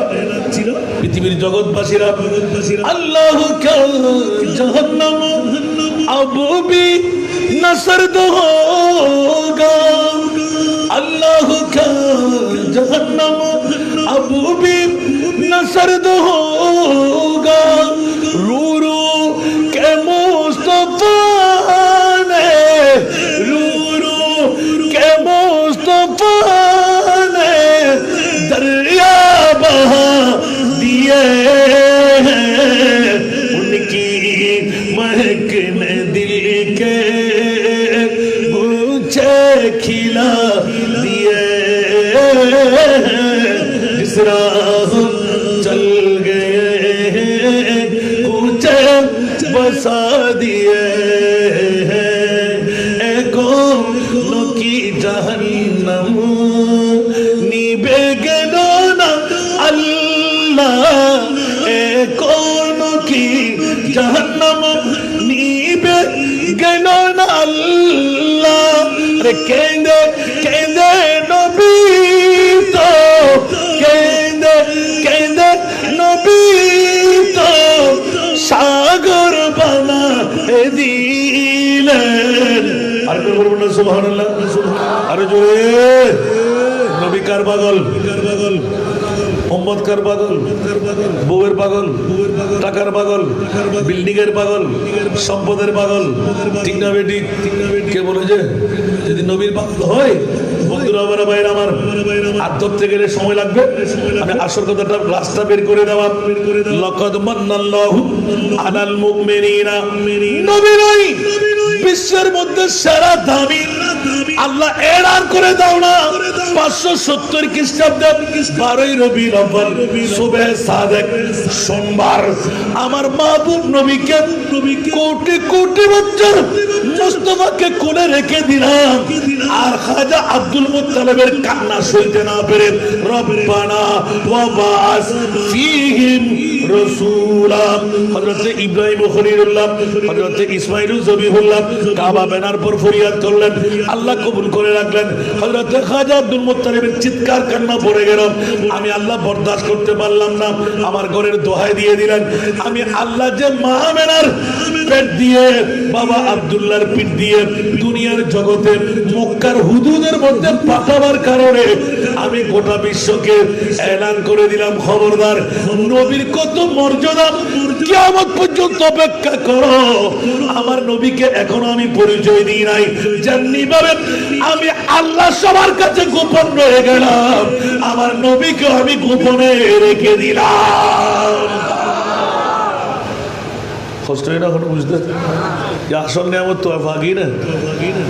পৃথিবীর জগৎবাসীরা আল্লাহ জাহান্নাম আবু বি নসরদ হোগা अल्लाह का जहन्नम अब भी नसरद होगा रू रू के मुस्तफा ने रू रू के मुस्तफा ने दरिया बहा दिए हैं उनकी महक ने दिल के गुच्छे खिला जिस राह चल गए कुछ बसा दिए कौनों की जहन्नम नीबे गलो ना अल्लाह कौनों की जहन्नम नीबे गलो ना अल्लाह अरे केंदे केंदे नबी तो केंदे केंदे नबी तो सागर बना दिलेन আর কেউ বলবেন না সুবহানাল্লাহ আরে জোরে নবী কার পাগল উম্মত কার পাগল বউয়ের পাগল টাকার পাগল বিল্ডিং এর পাগল সম্পদের পাগল ঠিক না বেটি কে বলে যে যদি নবীর পাগল হয় বন্ধুরা আমার ভাইরা আমার আর ধরতে গেলে সময় লাগবে আমি আসল কথাটা রাস্তা বের করে দেওয়া লাকাদ মান্নাল্লাহু আলাল মুমিনিনা নবী নয় বিশ্বের মধ্যে সেরা দামি আল্লাহ এলান করে দাও না 570 খ্রিস্টাব্দে 12 রবিউল আউয়াল সুবহে সাদেক সোমবার আমার মাহবুব নবীকে কোটি কোটি বছর মুস্তাফাকে কোলে রেখে দিলাম আর খাজা আব্দুল মুত্তালিবের কান্না সইতে না পেরে রব্বানা ওয়া বাস ফীহিম রাসূলা হযরত ইব্রাহিম খলিলুল্লাহ হযরত ইসমাঈল জবিহুল্লাহ কাবা বানার পর ফরিয়াদ করলেন আল্লাহ কবুল করে রাখলেন হযরত খাজা আব্দুল মুত্তালিবের চিৎকার কান্না পড়ে গেল আমি আল্লাহ বরদাস্ত করতে পারলাম না আমার ঘরের দোহাই দিয়ে দিলেন আমি আল্লাহ যে মা মেনার পেট দিয়ে বাবা আব্দুল্লাহর পিঠ দিয়ে দুনিয়ার জগতে মক্কার হুদুদের মধ্যে পাঠাবার কারণে আমি গোটা বিশ্বকে এলান করে দিলাম, খবরদার নবীর কত মর্যাদা, কিয়ামত পর্যন্ত অপেক্ষা করো। আমার নবীকে এখনো আমি পরিচয় দিই নাই, যেমনি ভাবে আমি আল্লাহ সবার কাছে গোপন রয়ে গেলাম, আমার নবীকে আমি গোপনে রেখে দিলাম। কষ্ট হয় না এখন বুঝতে? আসল নিয়ামত তো ভাগি না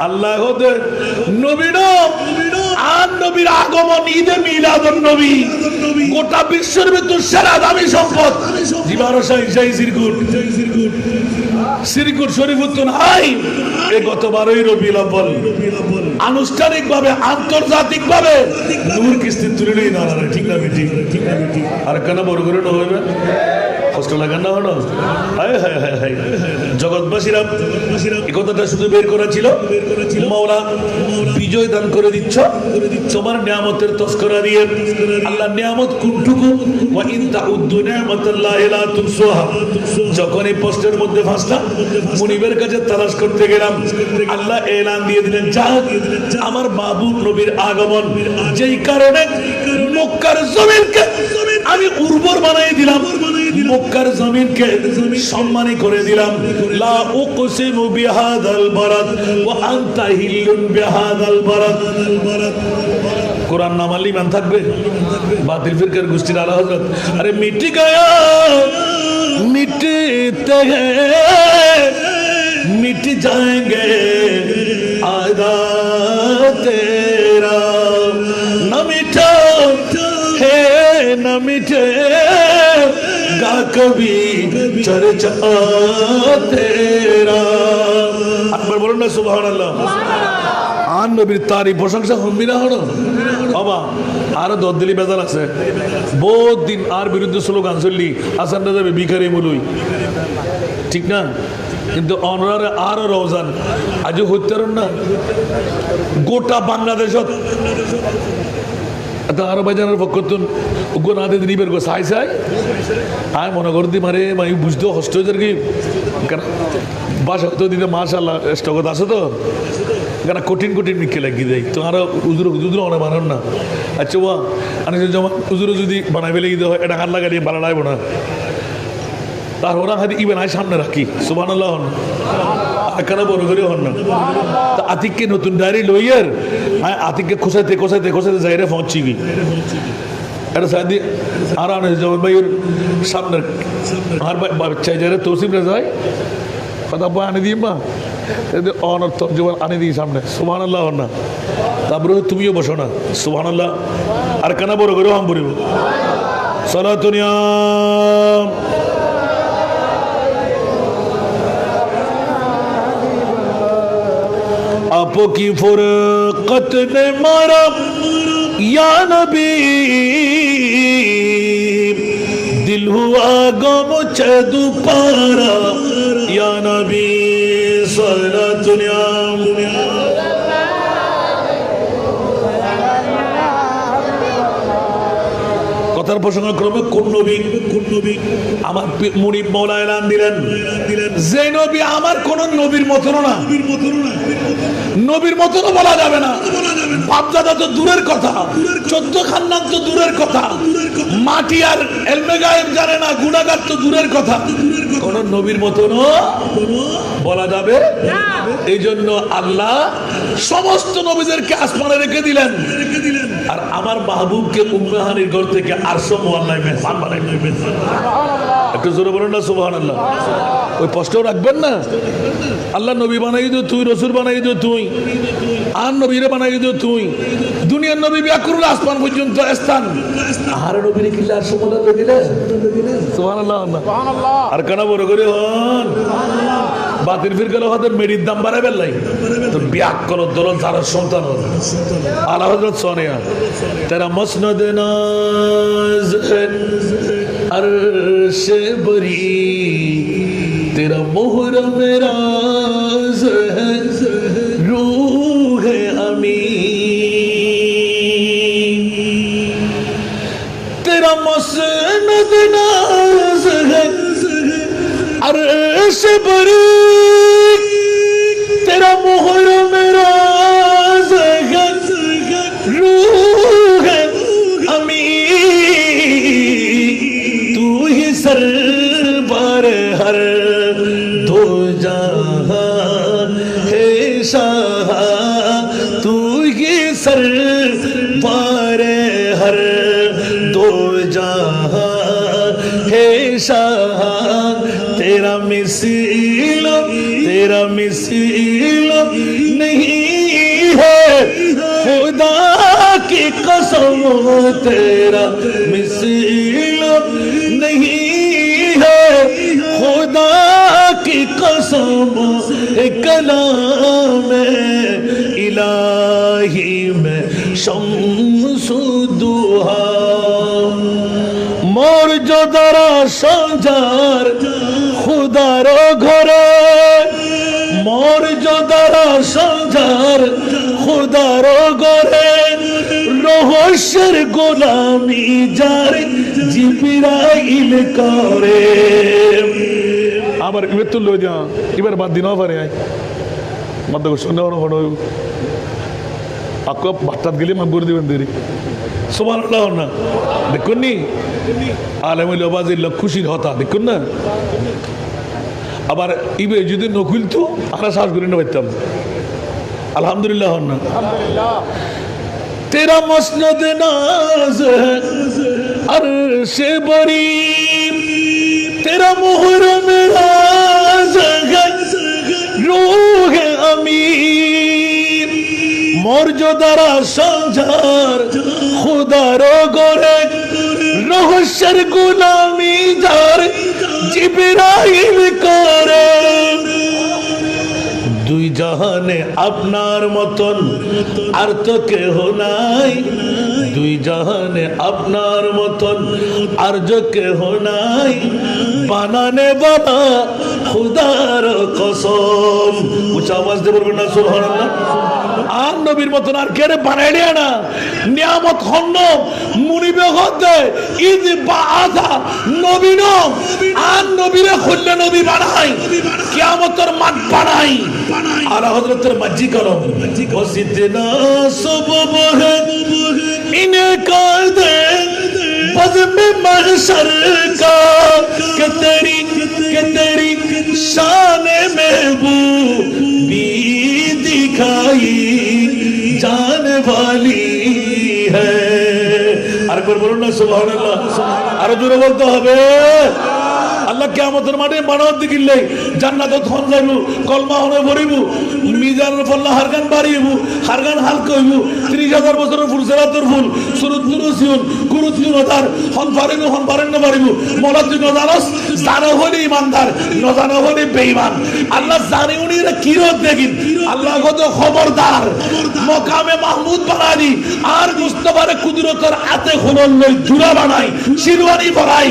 আল্লাহ হতে নবীর আর নবীর আগমন, ঈদে মিলাদুন নবী গোটা বিশ্বের ভিতর সেরা দামি সম্পদ। সিরকুট শরীফুদ্দিন হাই এ গত 12ই রবিউল আউয়াল আনুষ্ঠানিক ভাবে আন্তর্জাতিক ভাবে নূর কিস্তি তুলে নেই না, ঠিক না বেটি? আর কেন বড় করে না হইবে? কষ্ট লাগে না হলো? হায় হায় হায় হায়, জগৎবাসীরা এই কথাটা শুধু বের করা ছিল, মাওলা বিজয় দান করে দিচ্ছ তোমার নিয়ামতের তস্করা দিয়ে। আল্লাহ নিয়ামত কোনটুকু? ওয়া ইন তাউদ্দু নি'মাতাল্লাহি লা তুহসুহা। যখন এই পোস্টের মধ্যে ফাঁসলাম, মুনিবের কাছে তালাশ করতে গেলাম, আল্লাহ এলান দিয়ে দিলেন, যা আমার মাহবুব নবীর আগমন, যেই কারণে মক্কার জমিনকে আমি উর্বর বানিয়ে দিলাম, মক্কার জমিনকে সম্মানী করে দিলাম। লা উকসিমু বিহাদাল বারাদ ওয়া আনতা হিল্লুন বিহাদাল বারাদ। কোরআন না মানলে ইমান থাকবে? বাতিল ফিরকার গোষ্ঠীর আলা হযরত, আরে মিটি গয়া মিটতে হ্যায় মিট जाएंगे आदा तेरा, न मिटा है न मिटेगा कभी चर्चा तेरा। একবার বলুন না সুবহানাল্লাহ। আর নবীর তারিফ প্রশংসা হম্বি না হলো বাবা। আরো দদ্দলি বেজাল আছে, বহুত দিন আর বিরুদ্ধে স্লোগান চললি আসান না যাবে ভিখারি মুলুই, ঠিক না? কিন্তু অনরারে আরো রওজান আজও হইতে না গোটা বাংলাদেশত আরো বাজানোর পক্ষ নাতে দিবের গো সাই সাই আয় মনে করতে মারে মাই বুঝতেও কষ্ট হয়েছে আর কি, কারণ বাসা তো দিতে মাশাআল্লাহ স্টকত আছে তো, কেন কঠিন কঠিন মিকে লাগিয়ে দেয় তো আরো উজুর উজুর অনেক বানান না। আচ্ছা ওয়া আনি জমা উজুরও যদি বানাই ফেলে দিতে হয়, এটা হাত লাগাই বানা লাগব না, তার ওরা হাতে ইবেন আয় সামনে রাখি সুবহানাল্লাহ হন এখানে বড় করে হন না। তা আতিককে নতুন ডায়েরি লইয়ার আতিককে খোসাইতে খোসাইতে খোসাইতে যাইরে পৌঁছি গি এটা সাদি আর আনে যেমন ভাইয়ের সামনে আর বাচ্চা যারা তৌসিফ রে যায় কথা আনে দিই মা অনর্থ জীবন আনে দিই সামনে সুবহানাল্লাহ হন না। তারপরে তুমিও বসো না সুবহানাল্লাহ আর কেন বড় করে হাম পড়িব সালাতুনিয়া आपो की फुरकत ने मारा या नबी, दिल हुआ गम चदू पारा या नबी सल्लल्लाहु কথার প্রসঙ্গক্রমে কোন নবী আমার মুনিব মাওলা এলান দিলেন, যে নবী আমার কোন নবীর মতন না, নবীর মতনও বলা যাবে না, বাপদাদা তো দূরের কথা, 14 খানদান তো দূরের কথা, মাটি আর এলমে গায়েব জানে না, গুনাহগার তো দূরের কথা, কোন নবীর মতনও বলা যাবে। এই জন্য আল্লাহ সমস্ত নবীদেরকে আসমানে রেখে দিলেন, আর আমার মাহবুবকে উম্মাহানির ঘর থেকে আরশে মুআল্লায় মেহমান বানাইলেন। একটু জোরে বলুন না সুবহানাল্লাহ। ওই প্রশ্নও রাখবেন না, আল্লাহ নবী বানাই দিও তুই, রসুল বানাই দিও তুই, আর নবীরে বানাই দিও তুই, দুনিয়ার নবী ব্যাকুল আসমান পর্যন্ত স্থান, আর নবীরে কিল্লা আরশে মুআল্লায় দিলেন সুবহানাল্লাহ। আর কেন বড় করে হন বাতিল ফিরকার হদের মেডির দাম বাড়াই বেলাই তো ব্যাকল দৌলত যারা সন্তান আলা হযরত সোনিয়া তেরা মসনদ নাজ अर्श बरी तेरा मुहर्रम राज है रूह अमीन तेरा मसनद नाज है अर्श बरी तेरा मोहर मेरा रूह अमी तू ही सरवर हर दो जहां है शाह तू ही सरवर हर दो जहां है शाह तेरा मिसल नहीं है खुदा की कसम तेरा मिसल नहीं है खुदा की कसम कलाम इलाही में शम्सुद्दुहा मोर जो दरा संजार खुदार घरे मोर जो दरा संजार खुदार घरे রহস্যের গোলামি যার জিবরাইল করে আবার ইবে তো লই যা এবার বাদ দিন পারে আই মত শুনে হনো আকো বাটাত গেলে মাফ করে দিবেন দেরি সুবহানাল্লাহ না দেখুন নি আলেমুল আবাজি খুশির হতা দেখুন না আবার ইবে যদি নকুল তো আর সাহস করে না পাইতাম আলহামদুলিল্লাহ না तेरा मसनद नाज है अर्श बरी तेरा मोहर मेरा रूह अमीर मोर जो दरा संजार खुदारो गोरे रहस्যের গোলামি যার জিবরাইল করে দুই জাহানে আপনার মতন আর তো কেহ নাই দুই জাহানে আপনার মতন আর যে কেহ নাই বানানে বানা খুদার কসম উচ্চ আওয়াজ দিয়ে বলবেন না সুবহানাল্লাহ আর নবীর মতন আর কে বানাইলে না নিয়ামত হন্ন মুনিবে হতে ঈদ বাআদা নবী নো আর নবীরে খুললে নবী বানাই কিয়ামতের মাঠ বানাই आला हजरत मज्जी करो बस इतना सबब है इन्हें कर दे बज़ में महशर का कि तेरी शान महबूबी दिखाई जाने वाली है अरे बोलो ना सुभान अल्लाह अरे जोरे बोलते হবে আল্লাহ কিয়ামতের মাঠে মানব দিকিলে জান্নাতে থন যাইব কলমা হনে ভরিব মিজানের ফল্লা হারগান বাড়িব হারগান হালকা হইব 30000 বছরের ফুল সেরাতের ফুল সুরুতুল সিউন কুরুতুল নদার হন পারেন না বাড়িব মলাতুল নদারস জানা হলে ইমানদার নজানা হলে বেঈমান আল্লাহ জানে উনিরা কিরত দেখিন আল্লাহ কত খবরদার মকামে মাহমুদ বানানি আর মুস্তাফারে কুদরতের হাতে খোলন লই জুরা বানাই শিরওয়ানি বড়াই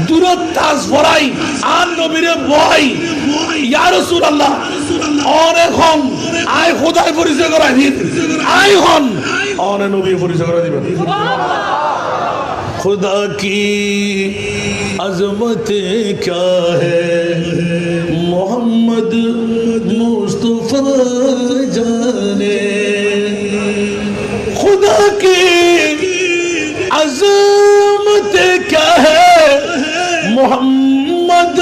দূরত তাজ বড়াই আর নবীরে বয় ইয়া রাসূলুল্লাহ অনেক হন আয় খোদাই পরিচয় করাই দিন আয় হন অনেক নবী পরিচয় করাই দিবেন खुदा की अजमत क्या है मोहम्मद मुस्तफा जाने खुदा की अजमत क्या है मोहम्मद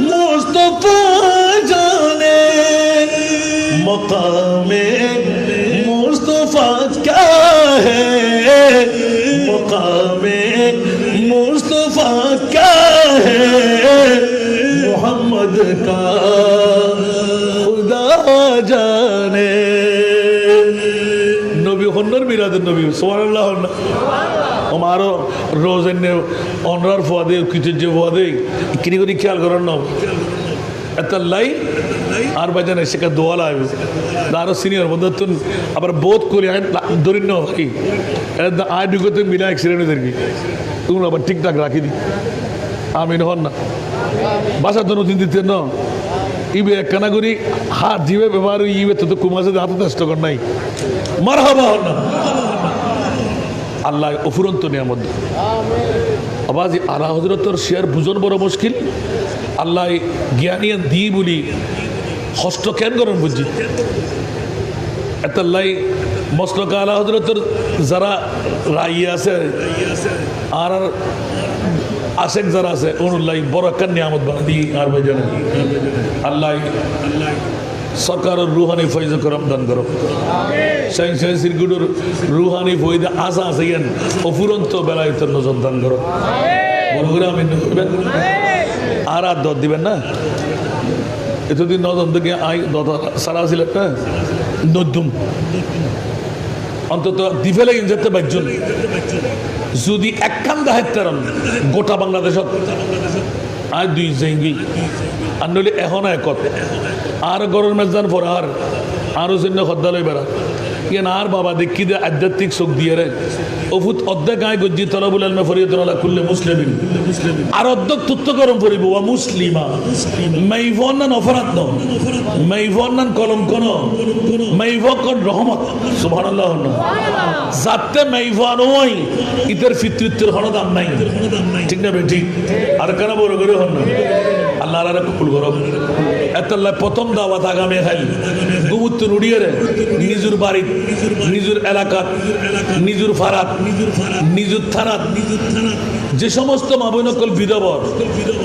मुस्तफा जाने मकामे मुस्तफा क्या है मकामे मुस्तफा क्या है मोहम्मद का खुदा जाने नबी हन्नर मिलाद नबी सुबहानल्लाह हमारो रोज़ ने ऑनर फुआदे किचन जे फुआदे किनी को ख्याल करो ना এতাল্লাই আর বাজান এসে কা দোয়া লাগবে দারো সিনিয়র বন্ধুত্ব আবার বোধ করে দরিন না ভাই আয় দুগতে মিলা অ্যাক্সিডেন্ট হয়ে কি তুমি আবার ঠিকঠাক রাখি দি আমিন হন না বাসা তো নতুন দিতে না ইবে কানা করি হাত জিবে ব্যবহার ইবে তো কুমাসে হাতে নষ্ট কর নাই মারহাবা হন না আল্লাহ অফুরন্ত নিয়ামত আমিন আবার আলা হজরতর শেয়ার বুঝন বড় মুশকিল আল্লাহ জ্ঞানিয়ান দি বলি হস্ত কেন করেন বুঝছি এতাল্লাই মসলকা আলা হজরতর যারা রাই আছে আর আশেক যারা আছে অনুল্লাহ বড় একটা নিয়ামত বানা দিই আর ভাই জানেন আল্লাহ সরকারের রুহানি ফৈজ করম দান করো সাইন সাইন সিরগুডুর রুহানি ফৈদে আশা আছে ইয়ান অফুরন্ত বেলায়তের নজর দান করো বড় করে আমি করবেন আর আর দর দিবেন না এতদিন নজন থেকে আই দত সারা ছিল না নতুন অন্তত দিফে লাগিন যেতে পারছেন যদি একখান দায়িত্ব গোটা বাংলাদেশত আর দুই জেঙ্গি আর নইলে এখন একত আর গরমের মেজান পর আরো জন্য হদ্দালয় বেড়া ইয়ান আর বাবা দেখি দে আধ্যাত্মিক চোখ দিয়ে রে অভূত অর্ধেক গায়ে গজ্জি তলাবুল আলমে ফরিয়তলা খুললে মুসলিমিন আর অর্ধেক তুত্ত গরম পড়িব ওয়া মুসলিমা মাইভন নান অপরাধ ন মাইভন নান কলঙ্ক ন মাইভকন রহমত সুবহানাল্লাহ যাতে মাইভান ওই ইতার ফিতৃত্বের হন দাম নাই ঠিক না বে ঠিক আর কেন বড় করে হন না আল্লাহ আর কবুল করো এতাল্লাহ প্রথম দাওয়াত আগামী খাই গুমুত্তর উড়িয়ে রে নিজের বাড়ি নিজের এলাকাত নিজের ফারাত নিজের থানাত যে সমস্ত মাবনকল বিধবর